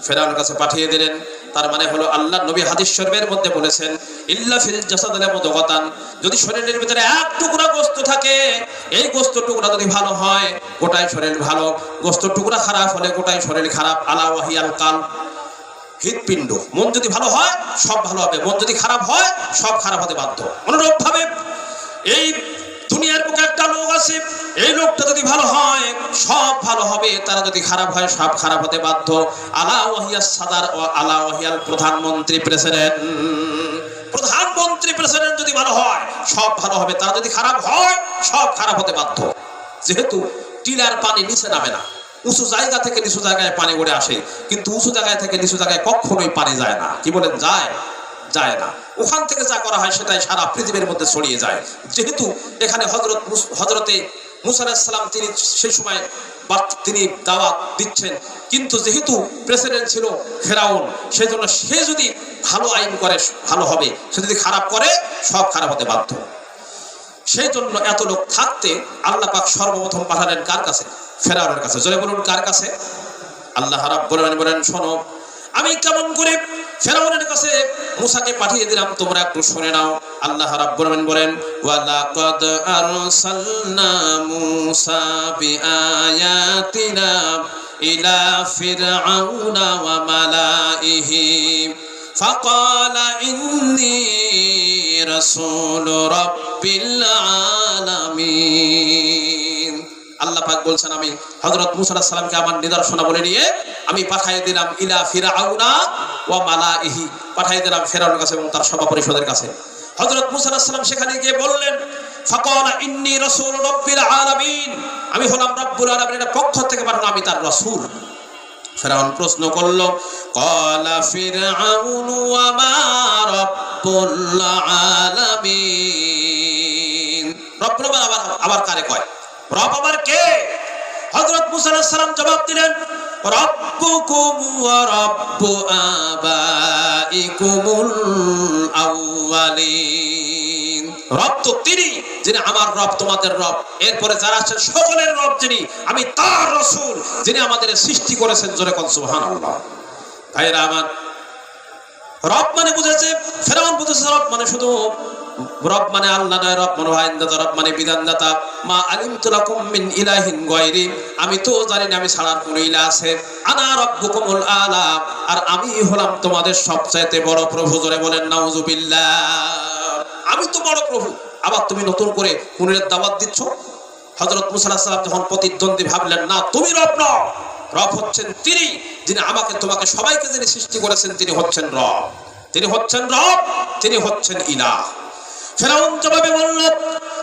ফেরাউনের কাছে পাঠিয়ে দিলেন। তার মানে হলো আল্লাহ নবী হাদিস শরীফের মধ্যে বলেছেন ইল্লা ফিল জাসাদিল মুদগাতান, যদি শরীরের ভিতরে এক টুকরা গোশত থাকে, এই গোশত টুকরা যদি ভালো হয় গোটাই শরীর ভালো, গোশত টুকরা খারাপ হলে গোটাই শরীর খারাপ। আলা ওয়াহিয়াল কালব, হৃদপিণ্ড। মন যদি ভালো হয় সব ভালো হবে, মন যদি খারাপ হয় সব খারাপ হতে বাধ্য। অনুরূপ ভাবে এই দুনিয়ার বুকে একটা লোক আছে, এই লোকটা যদি ভালো হয় সব ভালো হবে, তারা যদি খারাপ হয় সব খারাপ হতে বাধ্য। আলা ওয়াহিয়াস সাদার ও আলা ওয়াহিয়াল প্রধানমন্ত্রী প্রেসিডেন্ট যদি ভালো হয় সব ভালো হবে, তারা যদি খারাপ হয় সব খারাপ হতে বাধ্য। যেহেতু টিলার পানি নিচে নামে না, উঁচু জায়গা থেকে নিচু জায়গায় পানি উড়ে আসে, কিন্তু উঁচু জায়গায় থেকে নিচু জায়গায় কখনোই পানি যায় না। কি বলেন? যায় না। ওখান থেকে যা করা হয় সেটাই সারা পৃথিবীর মধ্যে ছড়িয়ে যায়। যেহেতু এখানে হযরতে মুসা আলাইহিস সালাম তিনি সেই সময় তিনি দাওয়াত দিচ্ছেন, কিন্তু যেহেতু প্রেসিডেন্ট ছিল ফেরাউন, সেই জন্য সে যদি ভালো আইন করে ভালো হবে, সে যদি খারাপ করে সব খারাপ হতে বাধ্য। সেই জন্য এত লোক থাকতে আল্লাহ পাক সর্বপ্রথম পাঠালেন কার কাছে? ফেরাউনের কাছে। জোরে বলুন কার কাছে? আল্লাহ রাব্বুল আলামিন বলেন শোনো, আমি কেমন করে ফেরাউনের কাছে মুসাকে পাঠিয়ে দিলাম তোমরা একটু শুনে নাও। আল্লাহ রাব্বুল আলামিন বলেন ওয়ালাকাদ আরসালনা মুসা বিআয়াতিনা ইলা ফিরআউনা ওয়া মালাইহি ফাকালা ইন্নী রাসূলু রাব্বিল আলামিন। আল্লাহ পাক বলছেন আমি হযরত মুসা আলাইহিস সালামকে আমার নিদর্শনা বলে নিয়ে আমি পাঠিয়ে দিলাম ইলা ফিরআউনা ওয়া মালাইহি, পাঠিয়ে দিলাম ফেরাউনের কাছে এবং তার সভা পরিষদের কাছে। হযরত মুসা আলাইহিস সালাম সেখানে গিয়ে বললেন ফাকালা ইন্নী রাসূলু রাব্বিল আলামিন, আমি হলাম রব্বুল আলামিনের পক্ষ থেকে পাঠানো, আমি তার রাসূল। ফেরাউন প্রশ্ন করলো ক্বালা ফিরআউনু ওয়া মা রাব্বুল আলামিন। রব্বুল আবার কারে কয়? রব আবার কে? হযরত মুসা আলাইহিস সালাম জবাব দিলেন রব্বুকুম ওয়া রাব্বু আবাইকুমুল আউয়ালিন। রব তো তিনি, যিনি আমার রব তোমাদের রব, এরপরে যারা আছেন সকলের রব যিনি, আমি তার রাসূল, যিনি আমাদের সৃষ্টি করেছেন। জোরে কোন সুবহানাল্লাহ। ভাইরা আমার, রব মানে বুঝেছে, ফেরাউন বুঝেছে রব মানে শুধু রব মানে আল্লাহ নয়, রব মানে আইনদাতা, রব মানে বিধানদাতা। মা আলিমতু লাকুম মিন ইলাহিন গায়রি, আমি তো জানি না আমি ছাড়ার কোন ইলাহ আছে। আনা রাব্বুকুমুল আলা, আর আমি হলাম তোমাদের সবচাইতে বড় প্রভু। জোরে বলেন নাউযুবিল্লাহ। আমি তো বড় প্রভু, আবার তুমি নতুন করে কোনের দাওয়াত দিচ্ছ। হযরত মুসা আলাইহিস সালাম যখন প্রতিদ্বন্দ্বী ভাবলেন না তুমি রব নও, রব হচ্ছেন তিনি, যিনি আমাকে তোমাকে সবাইকে যিনি সৃষ্টি করেছেন, তিনি হচ্ছেন রব, তিনি হচ্ছেন রব, তিনি হচ্ছেন ইলাহ। ফেরাউন জবাবে বলল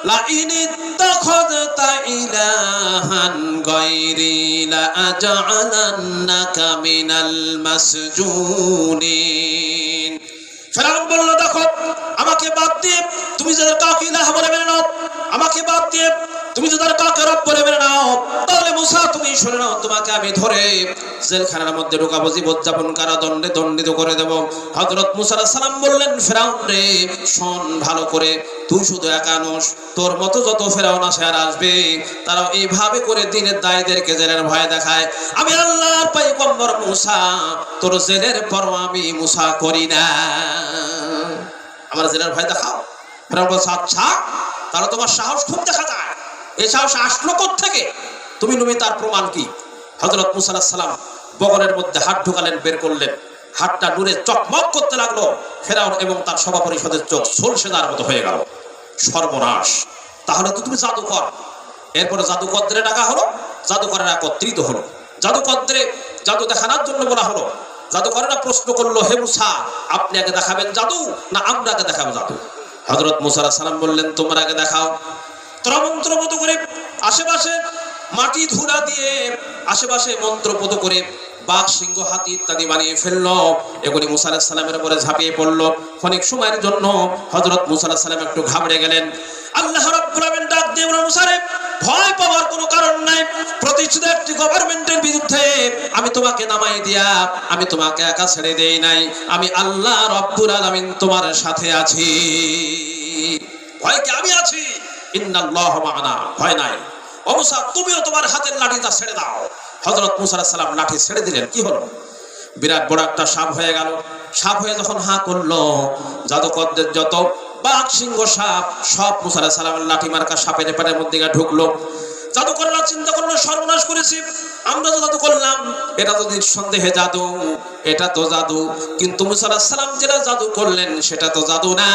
লা ইন ইত্তাখাযতা ইলাহান গায়রি লা আজআলান্নাকা মিনাল মাসজুনিন। ফেরাউন বলল দেখো, আমাকে বাদ দিয়ে তুমি যদি কাউকে ইলাহ বলে মেনে নাও, আমাকে বাদ দিয়ে তুমি যদি কাউকে রব বলে মেনে নাও, তাহলে মুসা তুমি শুনে নাও, তোমাকে আমি ধরে জেলখানার মধ্যে ঢোকাবো, জীবনযাপন কারাদণ্ডে দণ্ডিত করে দেব। হযরত মুসা আলাইহিস সালাম বললেন ফেরাউন রে শোন ভালো করে, তুই শুধু একা নস, তোর মতো যত ফেরাউন আসে আর আসবে, তারা এইভাবে করে দিনের দায়ীদেরকে জেলের ভয় দেখায়। আমি আল্লাহর পয়গম্বর মুসা, তোর জেলের পরোয়া আমি মুসা করি না, আমার জেলের ভয় দেখাও। ফেরাউন বলছে আচ্ছা, তাহলে তোমার সাহস খুব দেখা যায়, এই সাহস আসলো কোত্থেকে? তুমি নবী, তার প্রমাণ কি? হযরত মুসা আলাইহিস সালাম বগলের মধ্যে হাত ঢোকালেন, বের করলেন, হাতটা নূরে চকমক করতে লাগলো। ফেরাউন এবং তার সভা পরিষদের চোখ সলসেদার মতো হয়ে গেল। সর্বনাশ, তাহলে তো তুমি জাদুকর। এরপরে জাদুকরদের ডাকা হলো, জাদুকরেরা একত্রিত হলো। জাদু দেখানোর জন্য বলা হলো। জাদুকরেরা প্রশ্ন করলো, হে মুসা, আপনি আগে দেখাবেন জাদু না আমরা আগে দেখাবো জাদু? হযরত মুসা আলাইহিস সালাম বললেন, তোমরা আগে দেখাও। তোরা মন্ত্রপদ করে আশেপাশে মাটি ধুলা দিয়ে আশেপাশে মন্ত্রপদ করে বাঘ, সিংহ, হাতি ইত্যাদি বানিয়ে ফেললো। এগুলি মুসা আলাইহিস সালামের উপরে ঝাঁপিয়ে পড়লো। অনেক সময়ের জন্য হযরত মুসা আলাইহিস সালাম একটু ঘাবড়ে গেলেন। আল্লাহ রাব্বুল আলামিন ডাক দিয়ে বললেন, মুসা রে, ভয় পাওয়ার কোনো কারণ নাই। প্রতিষ্ঠিত একটি গভর্নমেন্টের বিরুদ্ধে আমি তোমাকে নামাই দিয়া আমি তোমাকে একা ছেড়ে দেই নাই। আমি আল্লাহ রাব্বুল আলামিন তোমার সাথে আছি। ভয় কি? আমি আছি। ইন্নাল্লাহু মা'ানা, ভয় নাই। ও মুসা, তুমিও তোমার হাতের লাঠিটা ছেড়ে দাও। হযরত মুসা আলাইহিস সালাম লাঠি ছেড়ে দিলেন। কি হলো? বিরাট বড় একটা সাপ হয়ে গেল। সাপ হয়ে যখন হা করলো, জাদুকরদের যত বাঘ, সিংহ, সাপ সব মুসা আলাইহিস সালামের লাঠি মার্কা সাপের পেটের মধ্যে ঢুকলো। জাদুকররা চিন্তা করলো, সর্বনাশ করেছি, আমরা তো জাদু করলাম, এটা তো নিঃসন্দেহে জাদু, এটা তো জাদু। কিন্তু মুসা আলাইহিস সালাম যেটা জাদু করলেন সেটা তো জাদু না,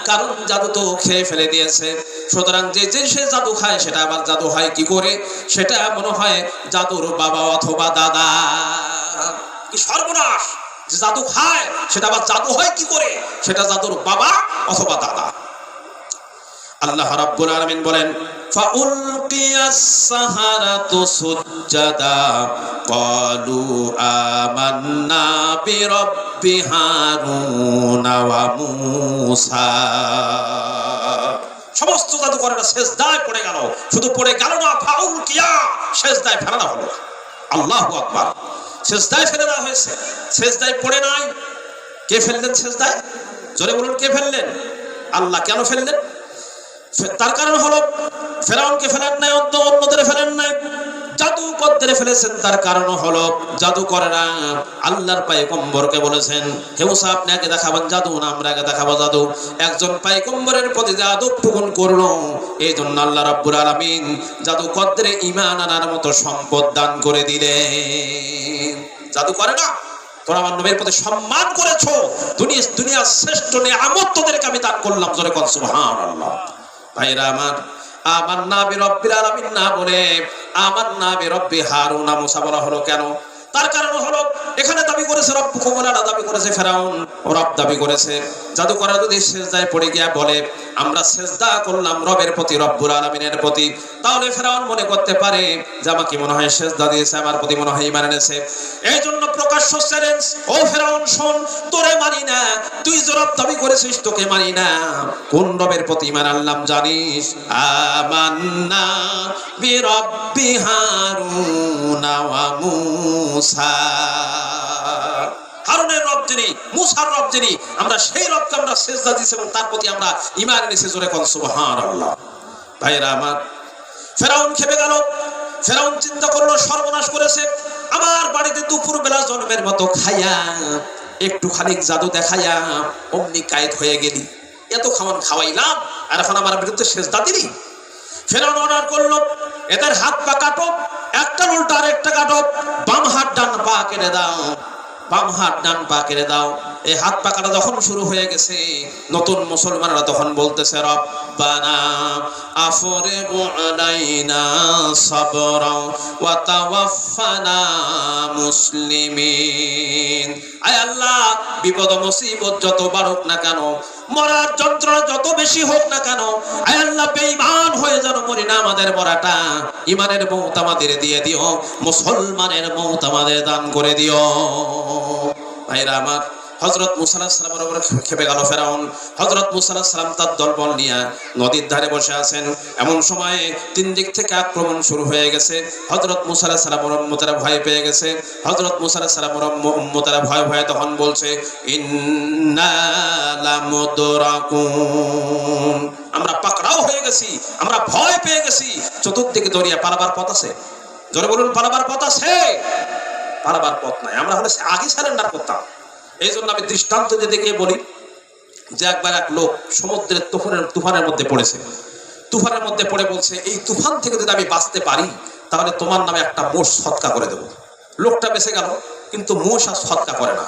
কারণ জাদু তো খেয়ে ফেলে দিয়েছে। সুতরাং যে সে জাদু খায় সেটা আবার জাদু হয় কি করে? সেটা মনে হয় জাদুর বাবা অথবা দাদা। কি সর্বনাশ! যে জাদু খায় সেটা আবার জাদু হয় কি করে? সেটা জাদুর বাবা অথবা দাদা। আল্লাহ রাব্বুল আলামিন বলেন, ফাউলকিয়াস সাহারাতু সুজদাা ক্বালু আমান্না বিরাব্বি হারুন ওয়া মূসা। সমস্ত জাদুকরেরা সিজদায় পড়ে গেল। শুধু পড়ে গেল না, ফাউলকিয়া, সিজদায় ফেলা হলো। আল্লাহু আকবার! সিজদায় ফেলে দেওয়া হয়েছে। সিজদায় পড়ে নাই। কে ফেললেন সিজদায়? জোরে বলুন, কে ফেললেন? আল্লাহ। কেন ফেললেন? তার কারণ হলো, ফেরাউনকে ফেলেন নাই, অন্যদের ফেলেন নাই, জাদুকরদের ফেলেছেন। তার কারণ হলো, জাদুকরেরা আল্লাহর পয়গম্বরকে বলেছেন, হে মুসা, আপনি আগে দেখাবেন জাদু না আমরা আগে দেখাবো জাদু? একজন পয়গম্বরের প্রতি জাদু পূরণ করলো, এই জন্য আল্লাহ রাব্বুল আলামিন জাদুকরদের ঈমান আনার মতো সম্পদ দান করে দিলেন। জাদু করে না, তোরা আমার নবীর প্রতি সম্মান করেছো, দুনিয়ার শ্রেষ্ঠ নিয়ামত তোদেরকে আমি দান করলাম। জোরে কোন সুবহানাল্লাহ। ভাইরা আমার, আমান্না বিরাব্বিল আলামিন না বলে আমান্না বিরাব্বি হারুন ওয়া মূসা বলা হলো কেন? তার কারণ হলো, এখানে দাবি করেছে রব্বুকুম আলা, দাবি করেছে ফেরাউন, রব দাবি করেছে। জাদুকররা যদি সিজদায় পড়ে গিয়া বলে আমরা সিজদা করলাম রবের প্রতি, রব্বুল আলামিনের প্রতি, তাহলে ফেরাউন মনে করতে পারে যে আমাকে মনে হয় সিজদা দিয়েছে, আমার প্রতি মনে হয় ঈমান এনেছে। এই জন্য প্রকাশ্য চ্যালেঞ্জ, ও ফেরাউন শোন, তোরে মানি না, তুই যে রব দাবি করেছিস তোকে মানি না। কোন রবের প্রতি ঈমান আনলাম জানিস? আমান্না বিরাব্বি হারুন ওয়া মূসা। হারুনের রব যিনি, মূসার রব যিনি, আমরা সেই রবকে আমরা সিজদা দিয়েছি এবং তার প্রতি আমরা ঈমান এনেছি। জোরে কোন সুবহানাল্লাহ। ভাইরা আমার, ফেরাউন খেপে গেল। ফেরাউন চিন্তা করলো, সর্বনাশ করেছে, আমার বাড়িতে দুপুর বেলা জন্মের মতো খাইয়া একটু খানিক জাদু দেখাইয়া অমনি কায়েদ হয়ে গেলি, এত খাওয়াইলাম আর এখন আমার বিরুদ্ধে সিজদা দিলি। ফেরাউন অর্ডার করলো, এদের হাত পা কাটো, একটা উল্টা আর একটা কাটো, বাম হাত ডান পা কেটে দাও, বাম হাত ডান পা কেটে দাও। এই হাত পা কাটা যখন শুরু হয়ে গেছে, নতুন মুসলমানরা তখন বলতেছে, রব্বানা আফরিগ আলাইনা সাবরা ওয়া তাওয়াফফানা মুসলিমিন। আয় আল্লাহ, বিপদ মুসিবত যত বাড়ুক না কেন, মরার যন্ত্রণা যত বেশি হোক না কেন, আয় আল্লাহ বেঈমান হয়ে যেন মরি না, আমাদের মরাটা ঈমানের মওত আমাদের দিয়ে দিও, মুসলমানের মওত আমাদের দান করে দিও। ভাইরা আমার, হযরত মূসা আলাইহিস সালামের উপরে খেপে গেল ফেরাউন। হযরত মূসা আলাইহিস সালাম তার দলবল নিয়ে নদীর ধারে বসে আছেন। এমন সময় তিন দিক থেকে আক্রমণ শুরু হয়ে গেছে। হযরত মূসা আলাইহিস সালামের উম্মতেরা ভয় পেয়ে গেছে। হযরত মূসা আলাইহিস সালামের উম্মতেরা ভয়ে তখন বলছে, ইন্না লামুদরাকুন, আমরা পাকড়াও হয়ে গেছি, আমরা ভয় পেয়ে গেছি। চতুর্দিকে দরিয়া, পালাবার পথ আছে? জোরে বলুন, পালাবার পথ আছে? পালাবার পথ নাই। আমরা হলে আগে সারেন্ডার করতাম। এই জন্য আমি দৃষ্টান্ত দিয়ে দেখে বলি যে একবার এক লোক সমুদ্রের তুফানের মধ্যে পড়েছে। তুফানের মধ্যে পড়ে বলছে, এই তুফান থেকে যদি আমি বাঁচতে পারি তাহলে তোমার নামে একটা মোষ সৎকা করে দেবো। লোকটা বেঁচে গেল, কিন্তু মোষ আর সৎকা করে না।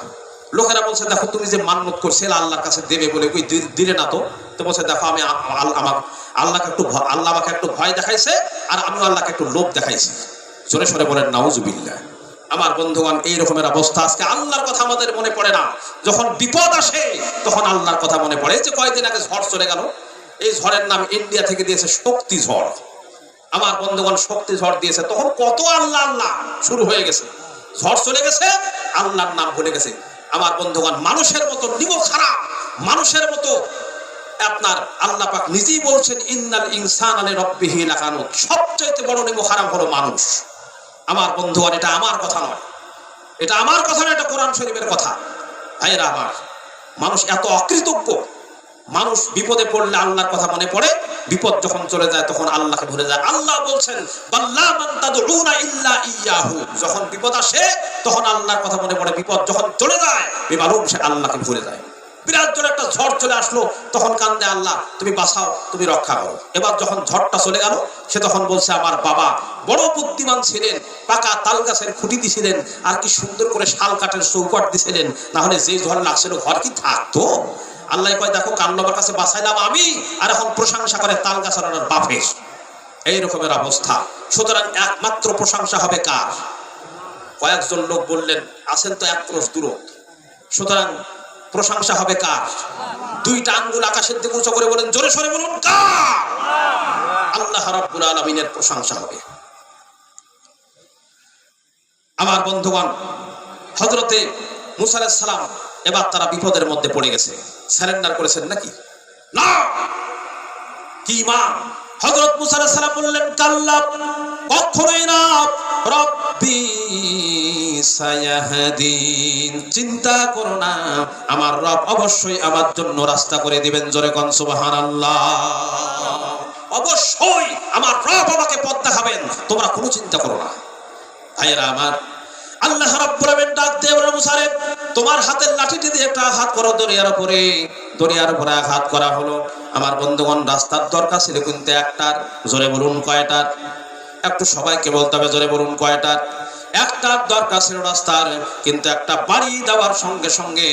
লোকেরা বলছে, দেখো তুমি যে মান্নত করছে আল্লাহর কাছে দেবে বলে, কই দিলে না তো? তো বলছে, দেখো আমি আল্লাহ আমাকে একটু ভয় দেখাইছে আর আমি আল্লাহকে একটু লোভ দেখাইছি। জোরে সরে বলেন নাউজুবিল্লাহ। আমার বন্ধুগণ, এই রকমের অবস্থা। আজকে আল্লাহর কথা আমাদের মনে পড়ে না, যখন বিপদ আসে তখন আল্লাহর কথা মনে পড়ে। এই যে কয়েকদিন আগে ঝড় চলে গেল, এই ঝড়ের নাম ইন্ডিয়া থেকে দিয়েছে শক্তি ঝড়। আমার বন্ধুগণ, শক্তি ঝড় দিয়েছে, তখন কত আল্লাহ আল্লাহ শুরু হয়ে গেছে। ঝড় চলে গেছে, আল্লাহর নাম ভুলে গেছে। আমার বন্ধুগণ, মানুষের মতো নিমো খারাপ, মানুষের মতো আপনার আল্লাহ পাক নিজেই বলছেন ইন্নাল ইনসানা লিরাব্বিহি লাকানুত, সবচেয়ে বড় নিমো খারাপ হলো মানুষ। আমার বন্ধুগণ, এটা আমার কথা নয়, এটা আমার কথা নয়, এটা কোরআন শরীফের কথা। ভাইরা আমার, মানুষ এত অকৃতজ্ঞ, মানুষ বিপদে পড়লে আল্লাহর কথা মনে পড়ে, বিপদ যখন চলে যায় তখন আল্লাহকে ভুলে যায়। আল্লাহ বলছেন বাল্লা মান তাদউনা ইল্লা ইয়াহু, যখন বিপদ আসে তখন আল্লাহর কথা মনে পড়ে, বিপদ যখন চলে যায় বেমালুম সে আল্লাহকে ভুলে যায়। বিরাট জোরে একটা ঝড় চলে আসলো, তখন কান্দে আল্লাহ তুমি বাঁচাও, তুমি রক্ষা করো। এবার যখন ঝড়টা চলে গেল, সে তখন বলছে আমার বাবা বড় বুদ্ধিমান ছিলেন, পাকা তাল গাছের খুঁটি দিছিলেন, আর কি সুন্দর করে শাল কাঠের চৌকাঠ দিছিলেন, না হলে যে ঝড় লাগছিল ঘর কি থাকতো? আল্লাহ কয় দেখো কান্নবার কাছে বাঁচাইলাম আমি, আর এখন প্রশংসা করে তাল গাছের বাপের। এই রকমের অবস্থা। সুতরাং একমাত্র প্রশংসা হবে কার? কয়েকজন লোক বললেন আছেন তো এক ক্রোশ দূরত্ব, সুতরাং প্রশংসা হবে কার? দুইটা আঙ্গুল আকাশের দিকে উঁচু করে বলেন, জোরে সরে বলুন কার? আল্লাহ রাব্বুল আলামিনের প্রশংসা হবে। আমার বন্ধুগণ, হযরতে মুসা আলাইহিস সালাম এবার তারা বিপদের মধ্যে পড়ে গেছে, সারেন্ডার করেছেন নাকি? না, কি ইমান! হযরত মুসা আলাইহিস সালাম বললেন কাল্লা, কখনোই না, রব্বি সায়াহদিন, চিন্তা করো না, আমার রব অবশ্যই আমার জন্য রাস্তা করে দিবেন। জোরে কোন সুবহানাল্লাহ। অবশ্যই আমার রব আমাকে পথ দেখাবেন, তোমরা কোনো চিন্তা করো না। ভাইরা আমার, আল্লাহ রাব্বুল আলামিন ডাক দিয়ে বলেন মুসা রে, তোমার হাতের লাঠিটি দিয়ে একটা আঘাত করো দরিয়ার উপরে। দরিয়ার উপরে আঘাত করা হলো। আমার বন্ধুগণ, রাস্তার দরকার ছিল কিন্তু একটার। জোরে বলুন কয়টার? একটু সবাইকে বলতে হবে, জোরে বলুন কয়টার? একটার দরকার ছিল রাস্তার, কিন্তু একটা বাড়ি দেওয়ার সঙ্গে সঙ্গে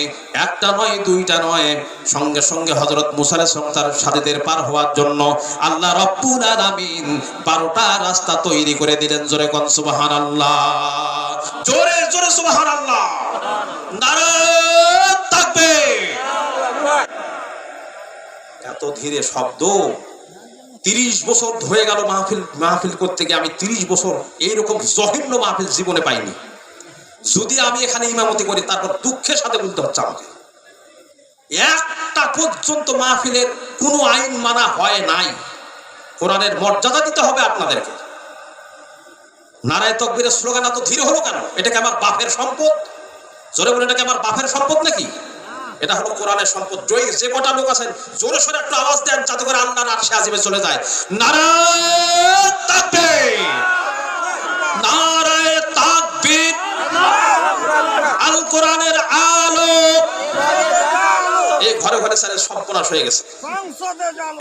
একটা নয় দুইটা নয়, সঙ্গে সঙ্গে হযরত মুসা আলাইহিস সালাম তার সাথীদের পার হওয়ার জন্য আল্লাহ রাব্বুল আলামিন 12টা রাস্তা তৈরি করে দিলেন। জোরে কোন সুবহানাল্লাহ, জোরে জোরে সুবহানাল্লাহ, নারে তাকবীর। এত ধীরে শব্দ, 30 বছর হয়ে গেল মাহফিল করতে গিয়ে। আমি 30 বছর এইরকম জঘন্য মাহফিল জীবনে পাইনি। যদি আমি এখানে ইমামতি করি, তারপর দুঃখের সাথে বলতে হচ্ছে আমাকে, একটা পর্যন্ত মাহফিলের কোনো আইন মানা হয় নাই। কোরআনের মর্যাদা দিতে হবে আপনাদেরকে। নারায়ে তাকবীরের স্লোগান এত ধীরে হলো কেন? এটা কি আমার বাপের সম্পদ? জোরে বলে, এটা কি আমার বাপের সম্পদ নাকি? এটা হলো কোরআনের সম্পদ। যে কটা লোক আছেন জোরে সোরে একটু আওয়াজ দেন, যাতে করে আল্লাহর আরশে আজিমে চলে যায়। নারায়ে তাকবীর, নারায়ে তাকবীর। আল কোরআনের আলো এই ঘরে ঘরে স্যার সম্পূর্ণ হয়ে গেছে।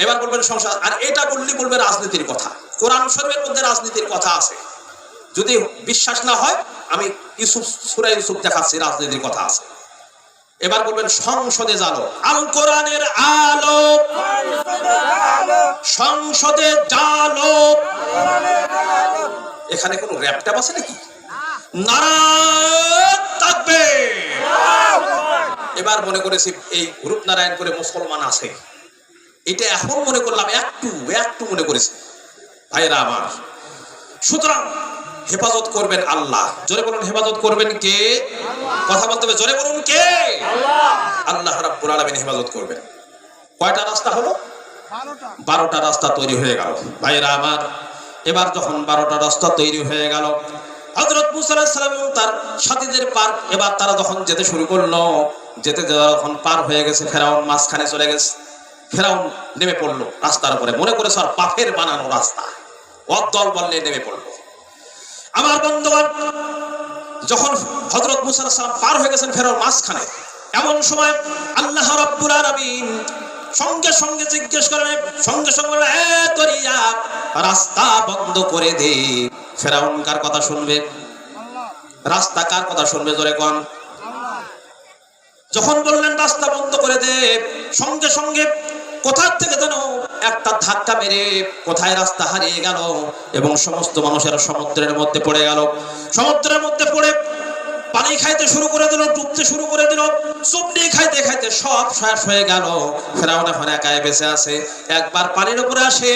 এবার বলবেন সংসদ, আর এটা বলবে রাজনীতির কথা। কোরআন শরীফের মধ্যে রাজনীতির কথা আছে। যদি বিশ্বাস না হয়, আমি সূরা ইউসুফ দেখাচ্ছি, রাজনীতির কথা আছে। এবার বলবেন সংসদে জালো, আল কোরআনের আলো সংসদে জালো। এখানে কোন র‍্যাপ ট্যাপ আছে নাকি? নারায়ে তাকবীর। এবার মনে করেছি এই গ্রুপ নারায়ণ করে মুসলমান আছে, এটা এখন মনে করলাম, একটু মনে করেছি। ভাইরা আমার, সুতরাং হেফাজত করবেন আল্লাহ। জোরে বলুন, হেফাজত করবেন কে? কথা বলতে হবে, জোরে বলুন কে? আল্লাহ রাব্বুল আলামিন হেফাজত করবেন। কয়টা রাস্তা হলো? 12টা রাস্তা তৈরি হয়ে গেল। ভাইরা আমার, এবার যখন 12টা রাস্তা তৈরি হয়ে গেল, হযরত মুসা আলাইহিস সালাম এবং তার সাথীদের পার, এবার তারা যখন যেতে শুরু করলো, যেতে যখন পার হয়ে গেছে, ফেরাউন মাঝখানে চলে গেছে। ফেরাউন নেমে পড়লো রাস্তার উপরে, মনে করেছে আর পাপের বানানো রাস্তা, অদল বললে নেমে পড়লো। আমার বন্ধুগণ, যখন হযরত মুসা আলাইহিস সালাম পার হয়ে গেছেন ফেরাউন মাঝখানে, এমন সময় আল্লাহ রাব্বুল আলামিন সঙ্গে সঙ্গে জিজ্ঞেস করেন, সঙ্গে সঙ্গে দরিয়া রাস্তা বন্ধ করে দে। ফেরাউন কার কথা শুনবে? রাস্তা কার কথা শুনবে? জোরে কোন। যখন বললেন রাস্তা বন্ধ করে দে, সঙ্গে সঙ্গে কোথার থেকে যেন একটা ধাক্কা মেরে কোথায় রাস্তা হারিয়ে গেল এবং সমস্ত মানুষেরা সমুদ্রের মধ্যে পড়ে গেল। সমুদ্রের মধ্যে পড়ে পানি খাইতে শুরু করে দিল, ডুবতে শুরু করে দিল, চুপড়ি খাইতে খাইতে সব শেষ হয়ে গেল। ফেরাউন এখন একাই বেঁচে আছে। একবার পানির উপরে আসে,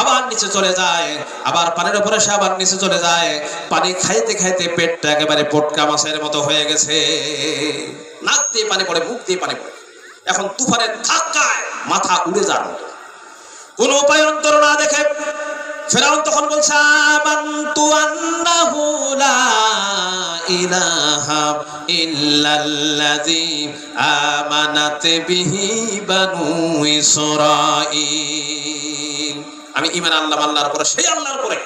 আবার নিচে চলে যায়, আবার পানির উপরে আসে, আবার নিচে চলে যায়। পানি খাইতে খাইতে পেটটা একেবারে পটকা মাছের মতো হয়ে গেছে। নাক দিয়ে পানি পড়ে, মুখ দিয়ে পানি পড়ে। এখন তুফানের ধাক্কায় মাথা উড়ে যাওয়ার মতো। কোন উপায় অন্তর না দেখে ফেরাউন তখন বলছে, আমানতু আন্নাহু লা ইলাহা ইল্লাল্লাযী আমানাত বিহি বানু ইসরাঈল। আমি ঈমান আনলাম আল্লাহর উপরে, সেই আল্লাহর উপরে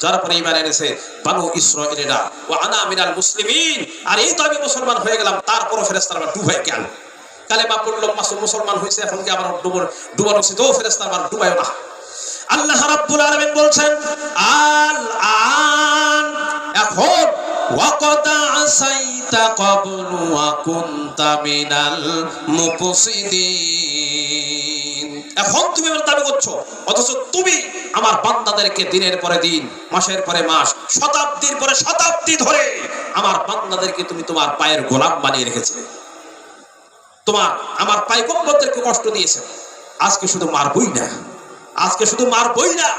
যার উপরে ঈমান এনেছে বানু ইসরাঈলরা। ওয়া আনা মিনাল মুসলিমিন, আর এই তো আমি মুসলমান হয়ে গেলাম। তারপরও ফেরেশতারা আমার ডুবাই কেন? কালেমা পড়লো, মুসলমান হয়েছে, এখন কি আমার ডুবানো উচিত? ও ফেরেশতা আমার ডুবাইও না। আল্লাহ রাব্বুল আলামিন বলছেন, আল আন, এখন ওয়াকাদ আসাইতা ক্বাবলু ওয়া কুনতা মিনাল মুফসিদিন। এখন তুমি আমার দাবি করছো, অথচ তুমি আমার বান্দাদেরকে দিনের পরে দিন, মাসের পরে মাস, শতাব্দীর পরে শতাব্দী ধরে আমার বান্দাদেরকে তুমি তোমার পায়ের গোলাম বানিয়ে রেখেছিলে। তোমার আমার পায়গম্বরদেরকে কষ্ট দিয়েছে। আজকে শুধু মারবই না, আজকে শুধু মারবই না,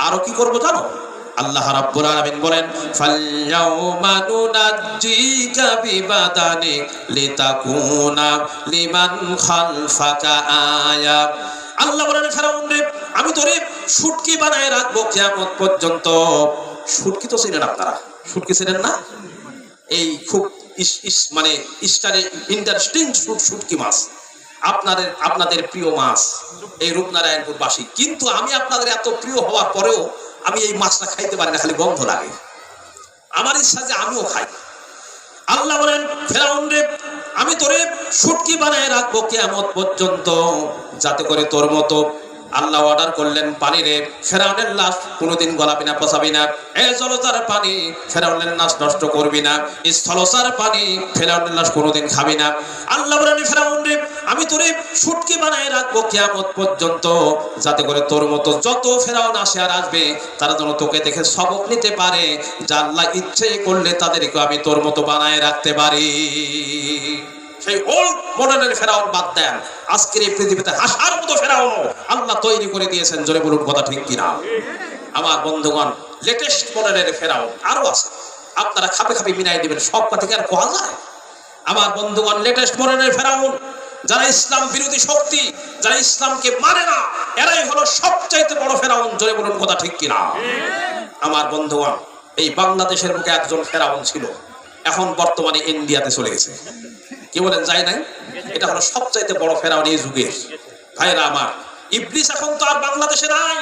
আরো কি করবো জানো? আল্লাহ রাব্বুল আলামিন বলেন, ফালইয়াউমা নুনাজ্জিকা বিবাদানিক লিতাকুনা লিমান খালফাকা আয়া। আল্লাহ বলেন, ফেরাউন রে, আমি তোরে শুটকি বানায় রাখবো কিয়ামত পর্যন্ত। শুটকি তো চিনেন আপনারা? শুটকি চিনেন না? এই খুব মানে ইন্টারেস্টিং শুটকি মাছ, আপনাদের প্রিয় মাছ, এই রূপনারায়ণপুরবাসী। কিন্তু আমি আপনাদের এত প্রিয় হওয়ার পরেও আমি এই মাছটা খাইতে পারি না, খালি গন্ধ লাগে। আমার ইচ্ছা যে আমিও খাই। আল্লাহ বলেন, ফেরাউন রে, আমি তোরে শুটকি বানায় রাখবো কিয়ামত পর্যন্ত, যাতে করে তোর মতো, আল্লাহ অর্ডার করলেন পানি রে, ফেরাউনের লাশ কোনোদিন গলাবি না, পচাবি না। এ জলচার পানি, ফেরাউনের লাশ নষ্ট করবি না। স্থলচার পানি, ফেরাউনের লাশ কোনোদিন খাবি না। আল্লাহ বলেন, ফেরাউন রে, আমি তোরে শুটকি বানায় রাখবো কিয়ামত পর্যন্ত, যাতে করে তোর মতো যত ফেরাউন আসে আর আসবে, তারা যেন তোকে দেখে সবক নিতে পারে, যা আল্লাহ ইচ্ছে করলে তাদেরকে আমি তোর মতো বানায় রাখতে পারি। সেই ওল্ড মডেলের ফেরাউন বাদ দেন, আজকের এই পৃথিবীতে হাসার মতো ফেরাউন আল্লাহ তৈরি করে দিয়েছেন। জোরে বলুন, কথা ঠিক কিনা? আমার বন্ধুগণ, লেটেস্ট মডেলের ফেরাউন আরো আছে, আপনারা খাপে খাপে মিলাই দিবেন, সব কথা কি আর কোয়া যায়? আমার বন্ধুগণ, লেটেস্ট মডেলের ফেরাউন, যারা ইসলাম বিরোধী শক্তি, যারা ইসলামকে মানে না, এরাই হলো সবচাইতে বড় ফেরাউন। জোরে বলুন, কথা ঠিক কিনা? আমার বন্ধুগণ, এই বাংলাদেশের বুকে একজন ফেরাউন ছিল, এখন বর্তমানে ইন্ডিয়াতে চলে গেছে। কি বলেন, যায় নাই? এটা হলো সবচাইতে বড় ফেরাউন এই যুগের। ভাইরা আমার, ইবলিস এখন তো আর বাংলাদেশে নাই,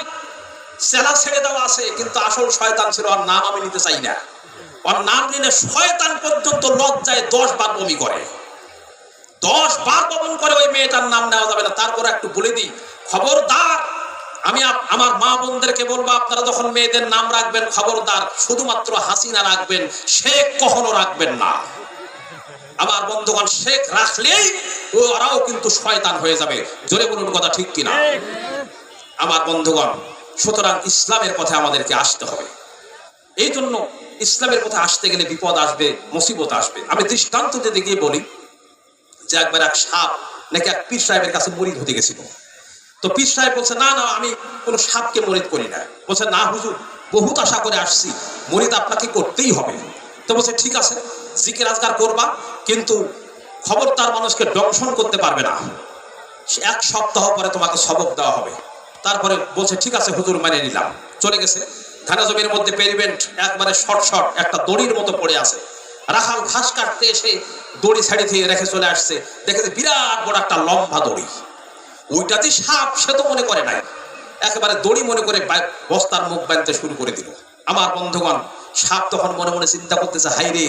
সেলা ছেড়ে দেওয়া আছে, কিন্তু আসল শয়তান ছিল, আর নাম আমি নিতে চাই না। ওর নাম নিলে শয়তান পর্যন্ত লজ্জায় 10 বার বমি করে, 10 বার বমন করে। ওই মেয়েটার নাম নেওয়া যাবে না। তারপর একটু বলে দিই, খবরদার, আমি আমার মা বোনদেরকে বলবো, আপনারা যখন মেয়েদের নাম রাখবেন, খবরদার শুধুমাত্র হাসিনা রাখবেন, শেখ কখনো রাখবেন না। আমার বন্ধুগণ, শেখ রাখলেই ওরাও কিন্তু শয়তান হয়ে যাবে। জোরে বলুন, কথা ঠিক কিনা? আমার বন্ধুগণ, সুতরাং ইসলামের পথে আমাদেরকে আসতে হবে। এই জন্য ইসলামের পথে আসতে গেলে বিপদ আসবে, মুসিবত আসবে। আমি দৃষ্টান্ত দিতে গিয়ে বলি যে একবার এক সাপ নাকি এক পীর সাহেবের কাছে মুরিদ হতে গেছিল। তো পীর সাহেব বলছে, না না, আমি কোনো সাপকে মুরিদ করি না। বলছে, না হুজুর, বহুত আশা করে আসছি, মুরিদ আপনাকে করতেই হবে। তো বলছে, ঠিক আছে, জিকির আজকার করবা, কিন্তু খবরদার মানুষকে দংশন করতে পারবে না। 1 সপ্তাহ পরে তোমাকে সবক দেওয়া হবে। তারপরে বলছে, ঠিক আছে হুজুর, মানে নিলাম। চলে গেছে। ধানা জমির মধ্যে পেরিভেন্ট একবারে শর্ট একটা দড়ির মতো পড়ে আছে। রাখাল ঘাস কাটতে এসে দড়ি ছাড়ি দিয়ে রেখে চলে আসছে, দেখেছে বিরাট বড় একটা লম্বা দড়ি। ওইটাতে সাপ, সে তো মনে করে নাই, একেবারে দড়ি মনে করে বস্তার মুখ বাঁধতে শুরু করে দিল। আমার বন্ধুগণ, সাপ তখন মনে মনে চিন্তা করতেছে, হাই রে,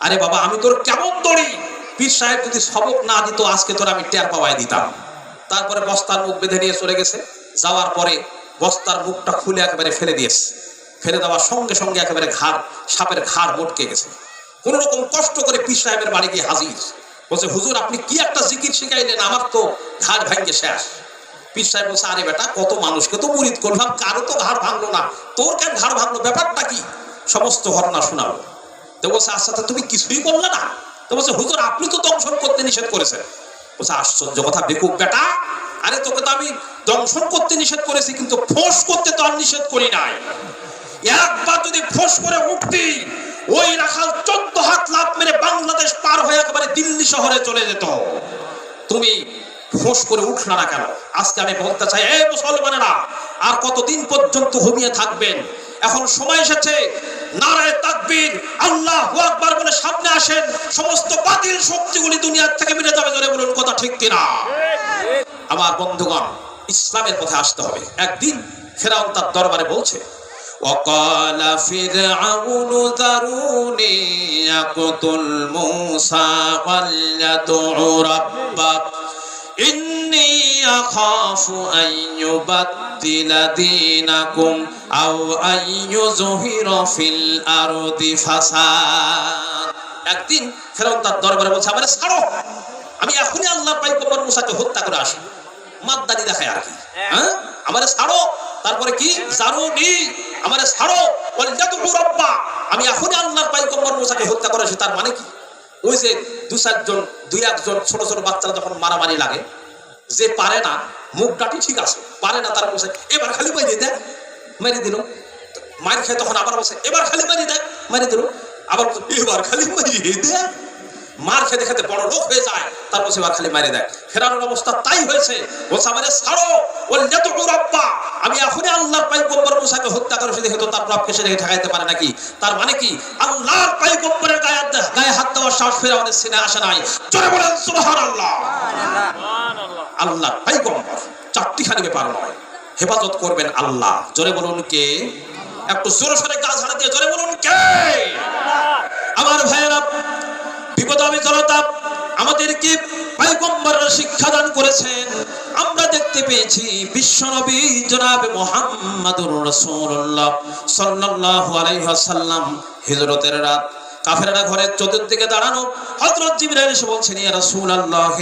আরে বাবা, আমি তোর কেমন দড়ি, পীর সাহেব যদি সবক না দিত, আজকে তোর আমি টের পাওয়াই দিতাম। তারপরে বস্তার মুখ বেঁধে নিয়ে চলে গেছে। যাওয়ার পরে বস্তার মুখটা খুলে একেবারে ফেলে দিয়েছে। ফেলে দেওয়ার সঙ্গে সঙ্গে একেবারে সাপের ঘাড় মটকে গেছে। কোন রকম কষ্ট করে পীর সাহেবের বাড়ি গিয়ে হাজির। বলছে, হুজুর, আপনি কি একটা জিকির শিখাইলেন, আমার তো ঘাড় ভাঙে শেষ। পীর সাহেব বলছে, আরে বেটা, কত মানুষকে তো মুরিদ করলাম, কারো তো ঘাড় ভাঙলো না, তোর কেন ঘাড় ভাঙলো, ব্যাপারটা কি? সমস্ত ঘটনা শোনালো। তো বলছে আচ্ছা তুমি কিছুই বললে না? তো বলছে হুজুর আপনি তো দংশন করতে নিষেধ করেছেন। বলছে আশ্চর্য কথা বেকুব বেটা, আরে তোকে তো আমি দংশন করতে নিষেধ করেছি, কিন্তু ফোঁস করতে তো আর নিষেধ করি নাই। একবার যদি ফোঁস করে উঠতি, ওই রাখাল 14 হাত লাফ মেরে বাংলাদেশ পার হয়ে একেবারে দিল্লি শহরে চলে যেত। তুমি ফোঁস করে উঠলা না কেন? আজকে আমি বলতে চাই, এই মুসলমানেরা আর কতদিন পর্যন্ত ঘুমিয়ে থাকবেন? এখন সময় এসেছে, নারায়ে তাকবীর, আল্লাহু আকবার বলে সামনে আসেন। সমস্ত বাতিল শক্তিগুলি দুনিয়ার থেকে মিটে যাবে। জোরে বলুন কথা ঠিক কিনা? আমার বন্ধুগণ, ইসলামের পথে আসতে হবে। একদিন ফিরআউন তার দরবারে বলছে, وقال فرعون ذروني يقتل موسى وليدع ربه إني أخاف أن يبدل دينكم أو أن يظهر في الأرض فساد। একদিন ফিরআউন তার দরবারে বলছে, আমারে ছাড়ো, আমি এখনই আল্লাহর পয়গম্বর মুসাকে হত্যা করে আসি। মাদ্দানি দেখায় আর কি, হ্যাঁ? আমারে ছাড়ো, তারপরে কি? জারুনি, আমারে ছাড়ো, ওয়ালিয়াদউ রাব্বা, আমি এখনই আল্লাহর পয়গম্বর মুসাকে হত্যা করে আসি। তার মানে কি? ওই যে দুই একজন ছোট ছোট বাচ্চারা যখন মারামারি লাগে, যে পারে না, মুখটাটি ঠিক আছে, পারে না, তার বলছে এবার খালি মারি দেখ, মারি দিল। মার খেয়ে তখন আবার বলছে এবার খালি মারি দেখ, মারি দিল। আবার এবার খালি মারি দেখ। মার খেতে খেতে বড় লোক হয়ে যায়, তার বলছে এবার খালি মারি দেখ। ফেরানোর অবস্থা তাই হয়েছে। বলছে আমারে ছাড়ো, ওয়ালিয়াদউ রাব্বা, আমি এখনই আল্লাহর পয়গম্বর মুসাকে হত্যা করেছি, দেখে তো তার রবকে সে ঠেকাইতে পারে নাকি? তার মানে কি? আল্লাহর পয়গম্বরের গায়ে হাত দেওয়ার সাহস ফেরাউনের সিনে আসে নাই। জোরে বলেন সুবহানাল্লাহ। আল্লাহর পয়গম্বর চারটিখানি ব্যাপার নয়, হেফাজত করবেন আল্লাহ। জোরে বলুন কে? একটু জোরে সরে গা ঝাড়া দিয়ে জোরে বলুন কে? আমার ভাইয়েরা, বিপদাবি জনতা আমাদেরকে পয়গম্বররা শিক্ষা দান করেছেন। আমরা দেখতে পেয়েছি বিশ্বনবী জনাবে মুহাম্মাদুর রাসূলুল্লাহ সাল্লাল্লাহু আলাইহি ওয়াসাল্লাম হিজরতের রাত, কাফেররা ঘরের চতুর্দিকে দাঁড়ানো। হযরত জিবরাইল এসে বলছেন, ইয়া রাসূলুল্লাহ,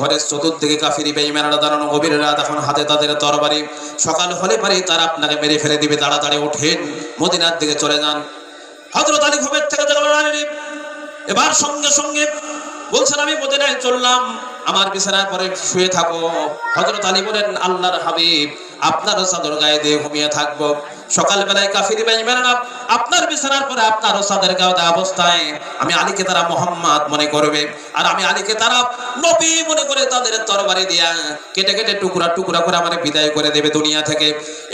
ঘরের চতুর্দিকে কাফির বেঈমানরা দাঁড়ানো, গভীর রাত, এখন হাতে তাদের তরবারি, সকাল হলে পারে তারা আপনাকে মেরে ফেলে দিবে, তাড়াতাড়ি ওঠেন, মদিনার দিকে চলে যান। হযরত আলী ঘুমের থেকে জাগলেন, এবার সঙ্গে সঙ্গে বলছেন আমি মদিনায় চললাম, আমার বিছানায় পরে শুয়ে থাকো। হযরত আলী বলেন, আল্লাহর হাবিব, আপনার চাদর গায়ে দিয়ে ঘুমিয়ে থাকবো। সকালবেলায় কাফির বেঈমানরা আপনার বিছানার পরে আপনার চাদর গায়ে দেওয়া অবস্থায় আমি আলীকে তারা মুহাম্মদ মনে করবে, আর আমি আলীকে তারা নবী মনে করে তাদের তরবারি দিয়া কেটে কেটে টুকরা টুকরা করে আমার বিদায় করে দেবে দুনিয়া থেকে।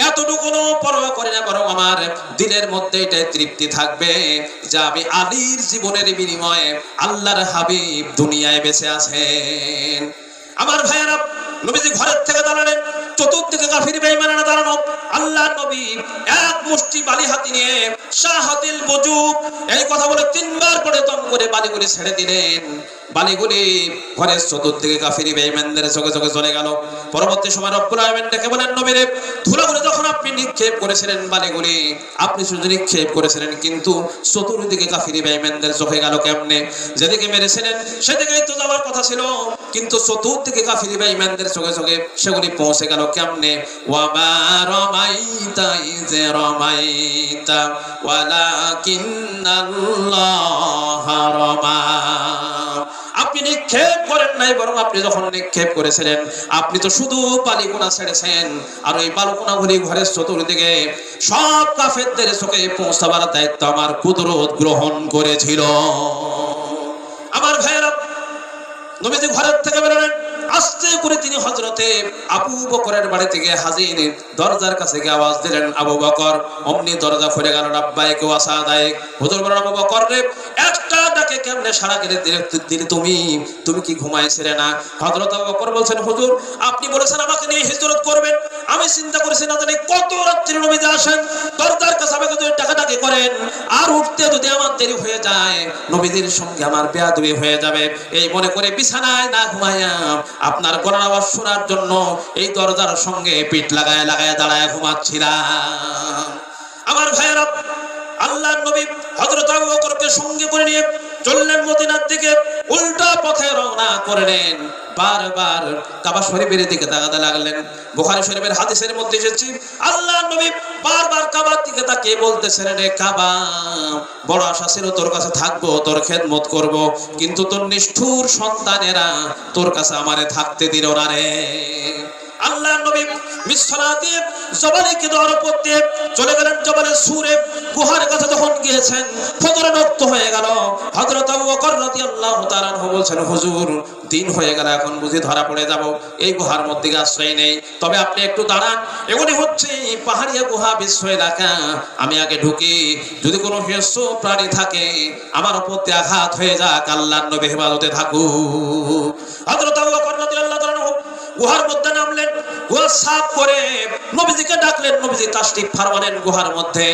এতটুকুনো পরোয়া করে না, বরং আমার দিলের মধ্যে এটাই তৃপ্তি থাকবে যে আমি আলীর জীবনের বিনিময়ে আল্লাহর হাবিব দুনিয়ায় বেঁচে আছেন। আমার ভাইয়েরা, নবীজি ঘরের থেকে দাঁড়ালেন, চতুর্দিকে কাফির বেঈমানরা দাঁড়ানো। আল্লাহ নবী এক মুষ্টি বালি হাতে নিয়ে শাহাতিল বুজুব এই কথা বলে 3 বার পরে দম করে বালিগুলি ছেড়ে দিলেন। বালিগুলি ঘরের চতুর্দিকে কাফির বেঈমানদের চোখে চোখে চলে গেল। পরবর্তী সময় রব্বুল আলামিন ডেকে বলেন, নবীরে, ধুলাগুলি যখন আপনি নিক্ষেপ করেছিলেন, বালিগুলি আপনি শুধু নিক্ষেপ করেছিলেন, কিন্তু চতুর্দিকে কাফির বেঈমানদের চোখে গেল কেমনে? যেদিকে মেরেছিলেন সেদিকেই তো যাওয়ার কথা ছিল, কিন্তু চতুর্দিকে কাফির বেঈমানদের চোখে চোখে সেগুলি পৌঁছে গেল কেমনে? ওয়া মা রামাইতা ইয রামাইতা ওয়ালাকিন্নাল্লাহা রামা। আপনি নিক্ষেপ করেন নাই, বরং আপনি যখন নিক্ষেপ করেছিলেন আপনি তো শুধু বালিগুনা ছেড়েছেন, আর ওই বালুকুনাগুলি ঘরের চতুর্দিকে সব কাফেরদের চোখে পৌঁছাবার দায়িত্ব আমার কুদরত গ্রহণ করেছিল। আমার ভাইয়েরা, নবীজি ঘরের থেকে বেরোলেন, আস্তে করে তিনি হযরতে আবু বকরের বাড়ি থেকে হাজির। দরজার কাছে গিয়ে আওয়াজ দিলেন, আবু বকর। অমনি দরজা খুলে গেল, রাব্বাইক ওয়া সাদাইক। হুজুর বলেন, আবু বকর রে, একটা ডাকে কেমনে সাড়া দিলে তুমি কি ঘুমাইছিলে না? হযরত আবু বকর বলছেন, হুজুর আপনি বলেছেন আমাকে নিয়ে হিজরত করবেন, আমি চিন্তা করেছি না জানি কত রাত্রি নবীজি আসেন, দরজার কাছে আমাকে যদি ডাকাডাকি করেন, আর উঠতে যদি আমার দেরি হয়ে যায়, নবীজির সঙ্গে আমার বেয়াদবি হয়ে যাবে, এই মনে করে বিছানায় না ঘুমাইয়া আপনার গলার আওয়াজ শোনার জন্য এই দরজার সঙ্গে পিঠ লাগায় লাগায় দাঁড়ায় ঘুমাচ্ছিলাম। আমার ভাইয়েরা, আল্লাহর নবী হযরত আবু বকরকে সঙ্গে করে নিয়ে চললেন মদিনার দিকে, উল্টা পথে রওনা করলেন। বারবার কাবা শরীফের দিকে তাকাতে লাগলেন। বুখারী শরীফের হাদিসের মধ্যে এসেছে, আল্লাহর নবী বারবার কাবার দিকে তাকিয়ে বলতেছেন, রে কাবা, বড় আশা ছিল তোর কাছে থাকবো, তোর খেদমত করব, কিন্তু তোর নিষ্ঠুর সন্তানেরা তোর কাছে আমারে থাকতে দিল না রে। আল্লাহর নবী মিসরা দিয়ে জবালে কিদর উপর দিয়ে চলে গেলেন জবালে সুরে। গুহার কাছে যখন গিয়েছেন, ফজর রক্ত হয়ে গেল। হযরত আবু বকর রাদিয়াল্লাহু তাআলা আনহু বলছেন, হুজুর দিন হয়ে গেল, এখন বুঝি ধরা পড়ে যাব, এই গুহার মধ্যে আশ্রয় নেই, তবে আপনি একটু দাঁড়ান, এগুলি হচ্ছে পাহাড়িয়া গুহা, বিশ্ব এলাকা, আমি আগে ঢুকি, যদি কোনো হিংস্র প্রাণী থাকে আমার উপর দিয়ে আঘাত হয়ে যাক, আল্লাহর নবী হেফাজতে থাকুক। হযরত আবু বকর রাদিয়াল্লাহু তাআলা আনহু গুহার মধ্যে নামলেন, গুহা সাফ করে নবীজিকে ডাকলেন, নবীজি তাশরিফ ফারমালেন গুহার মধ্যে।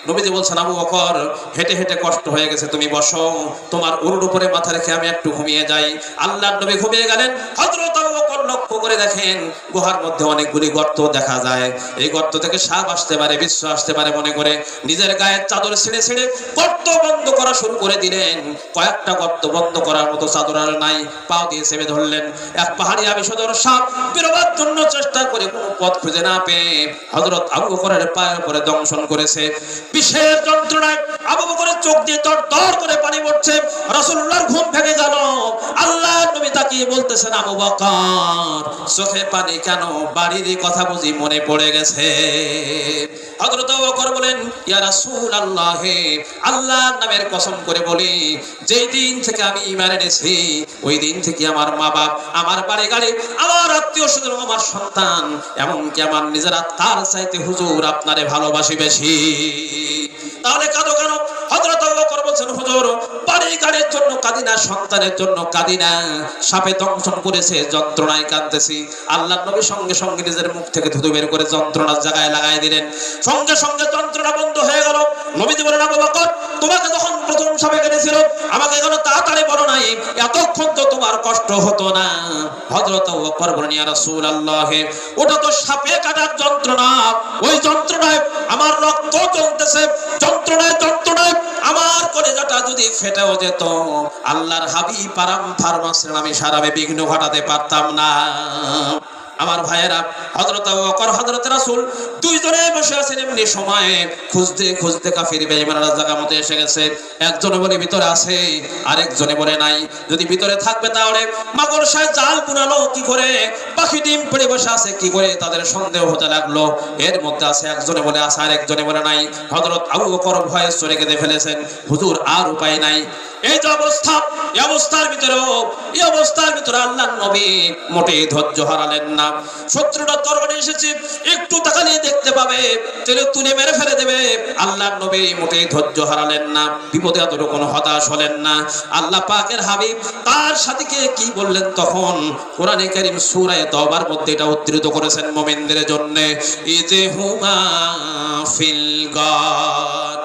নবীজি বলছেন, আবু বকর হেঁটে হেঁটে কষ্ট হয়ে গেছে, তুমি বসো, তোমার উরুর উপরে মাথা রেখে আমি একটু ঘুমিয়ে যাই। আল্লাহর নবী ঘুমিয়ে গেলেন। হযরত আবু বকর লক্ষ্য করে দেখেন গুহার মধ্যে অনেকগুলি গর্ত দেখা যায়, এই গর্ত থেকে সাপ আসতে পারে, বিশ্ব আসতে পারে মনে করে নিজের গায়ের চাদর ছিঁড়ে ছিঁড়ে গর্ত বন্ধ করা শুরু করে দিলেন। কয়েকটা গর্ত বন্ধ করার মতো চাদর আর নাই, পাও দিয়ে চেপে ধরলেন। এক পাহাড়িয়া বিষধর সাপ বেরোবার জন্য চেষ্টা করে কোনো পথ খুঁজে না পেয়ে হযরত আবু বকরের পায়ের উপরে দংশন করেছে। বিষের যন্ত্রণায় আবু বকরের চোখ দিয়ে দর দর করে পানি পড়ছে। রাসূলুল্লাহর ঘুম ভেঙে গেল। আল্লাহর নবী তাকিয়ে বলতেছেন, আবু বকর চোখে পানি কেন? বাড়ির কথা বুঝি মনে পড়ে গেছে? হযরত আবু বকর বলেন, ইয়া রাসূলুল্লাহ, আল্লাহর নামের কসম করে বলি, যেই দিন থেকে আমি ঈমান এনেছি ওই দিন থেকে আমার মা বাপ, আমার বাড়ি গাড়ি, আমার আত্মীয় স্বজন, আমার সন্তান, এমনকি আমার নিজের আত্মার চাইতে হুজুর আপনারে ভালোবাসি বেশি। তাহলে কাঁদো কেন? হযরত আবু বকর বলছেন, হুজুর বাড়ি গাড়ির জন্য কাঁদি না, সন্তানের জন্য কাঁদি না, সাপে দংশন করেছে যন্ত্রণায় কাঁদতেছি। আল্লাহর নবী সঙ্গে সঙ্গে নিজের মুখ থেকে থুতু বের করে যন্ত্রণার জায়গায় লাগাই দিলেন। সঙ্গে সঙ্গে যন্ত্রণা বন্ধ হয়ে গেল। নবীজি বলেন, আবু বকর তোমাকে যখন প্রথম সাপে কেটেছিল আমাকে কেন তাড়াতাড়ি বলো নাই? এতক্ষণ তো তোমার কষ্ট হতো না। হযরত আবু বকর বলেন, ইয়া রাসূলুল্লাহ, ওটা তো সাপে কাটার যন্ত্রণা, ওই যন্ত্রণায় আমার রক্ত জ্বলতেছে, যন্ত্রণায় যন্ত্রণায় আমার কলিজাটা যদি ফেটেও যেত, আল্লাহর হাবিব পারাম ফারমাসের আমি সারাবে বিঘ্ন ঘটাতে পারতাম না। আমার ভাইয়েরা, হযরত আবু বকর, হযরত রাসূল দুইজনে বসে আছেন। এমনি সময়ে খুঁজতে খুঁজতে কাফির বেঈমানরা জায়গা মতো এসে গেছে। একজনে বলে ভিতরে আছে, আরেকজনে বলে নাই। যদি ভিতরে থাকবে তাহলে মাকড়সায় জাল বুনালো কি করে, পাখি ডিম পেড়ে বসে আছে কি করে, তাদের সন্দেহ হতে লাগলো। এর মধ্যে আছে একজনে বলে আছে, আরেকজনে বলে নাই। হযরত আবু বকর ভয়ে চলে কেঁদে ফেলেছেন, হুজুর আর উপায় নাই। এই যে অবস্থা, এই অবস্থার ভিতরে আল্লাহর নবী মোটেই ধৈর্য হারালেন না। শত্রুটা তরবারি এসেছে, একটু তাকালেই দেখতে পাবে, তেলে তুলে মেরে ফেলে দেবে। আল্লাহর নবী মোটেই ধৈর্য হারালেন না, বিপদে এত কোনো হতাশ হলেন না। আল্লাহ পাকের হাবিব তার সাথীকে কি বললেন তখন? কোরআনে কারীম সূরা তাওবার মধ্যে এটা উদ্ধৃত করেছেন মুমিনদের জন্য, ইযে হুমা ফিল গার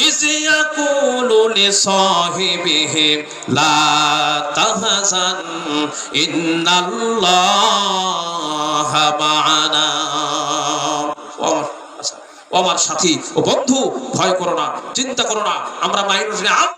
ইয ইয়াকুলু লিসাহিবিহি লা তাহজান ইন্নাল্লাহা মা'ানা। ও আমার সাথী ও বন্ধু, ভয় করো না, চিন্তা করো না, আমরা মানুষ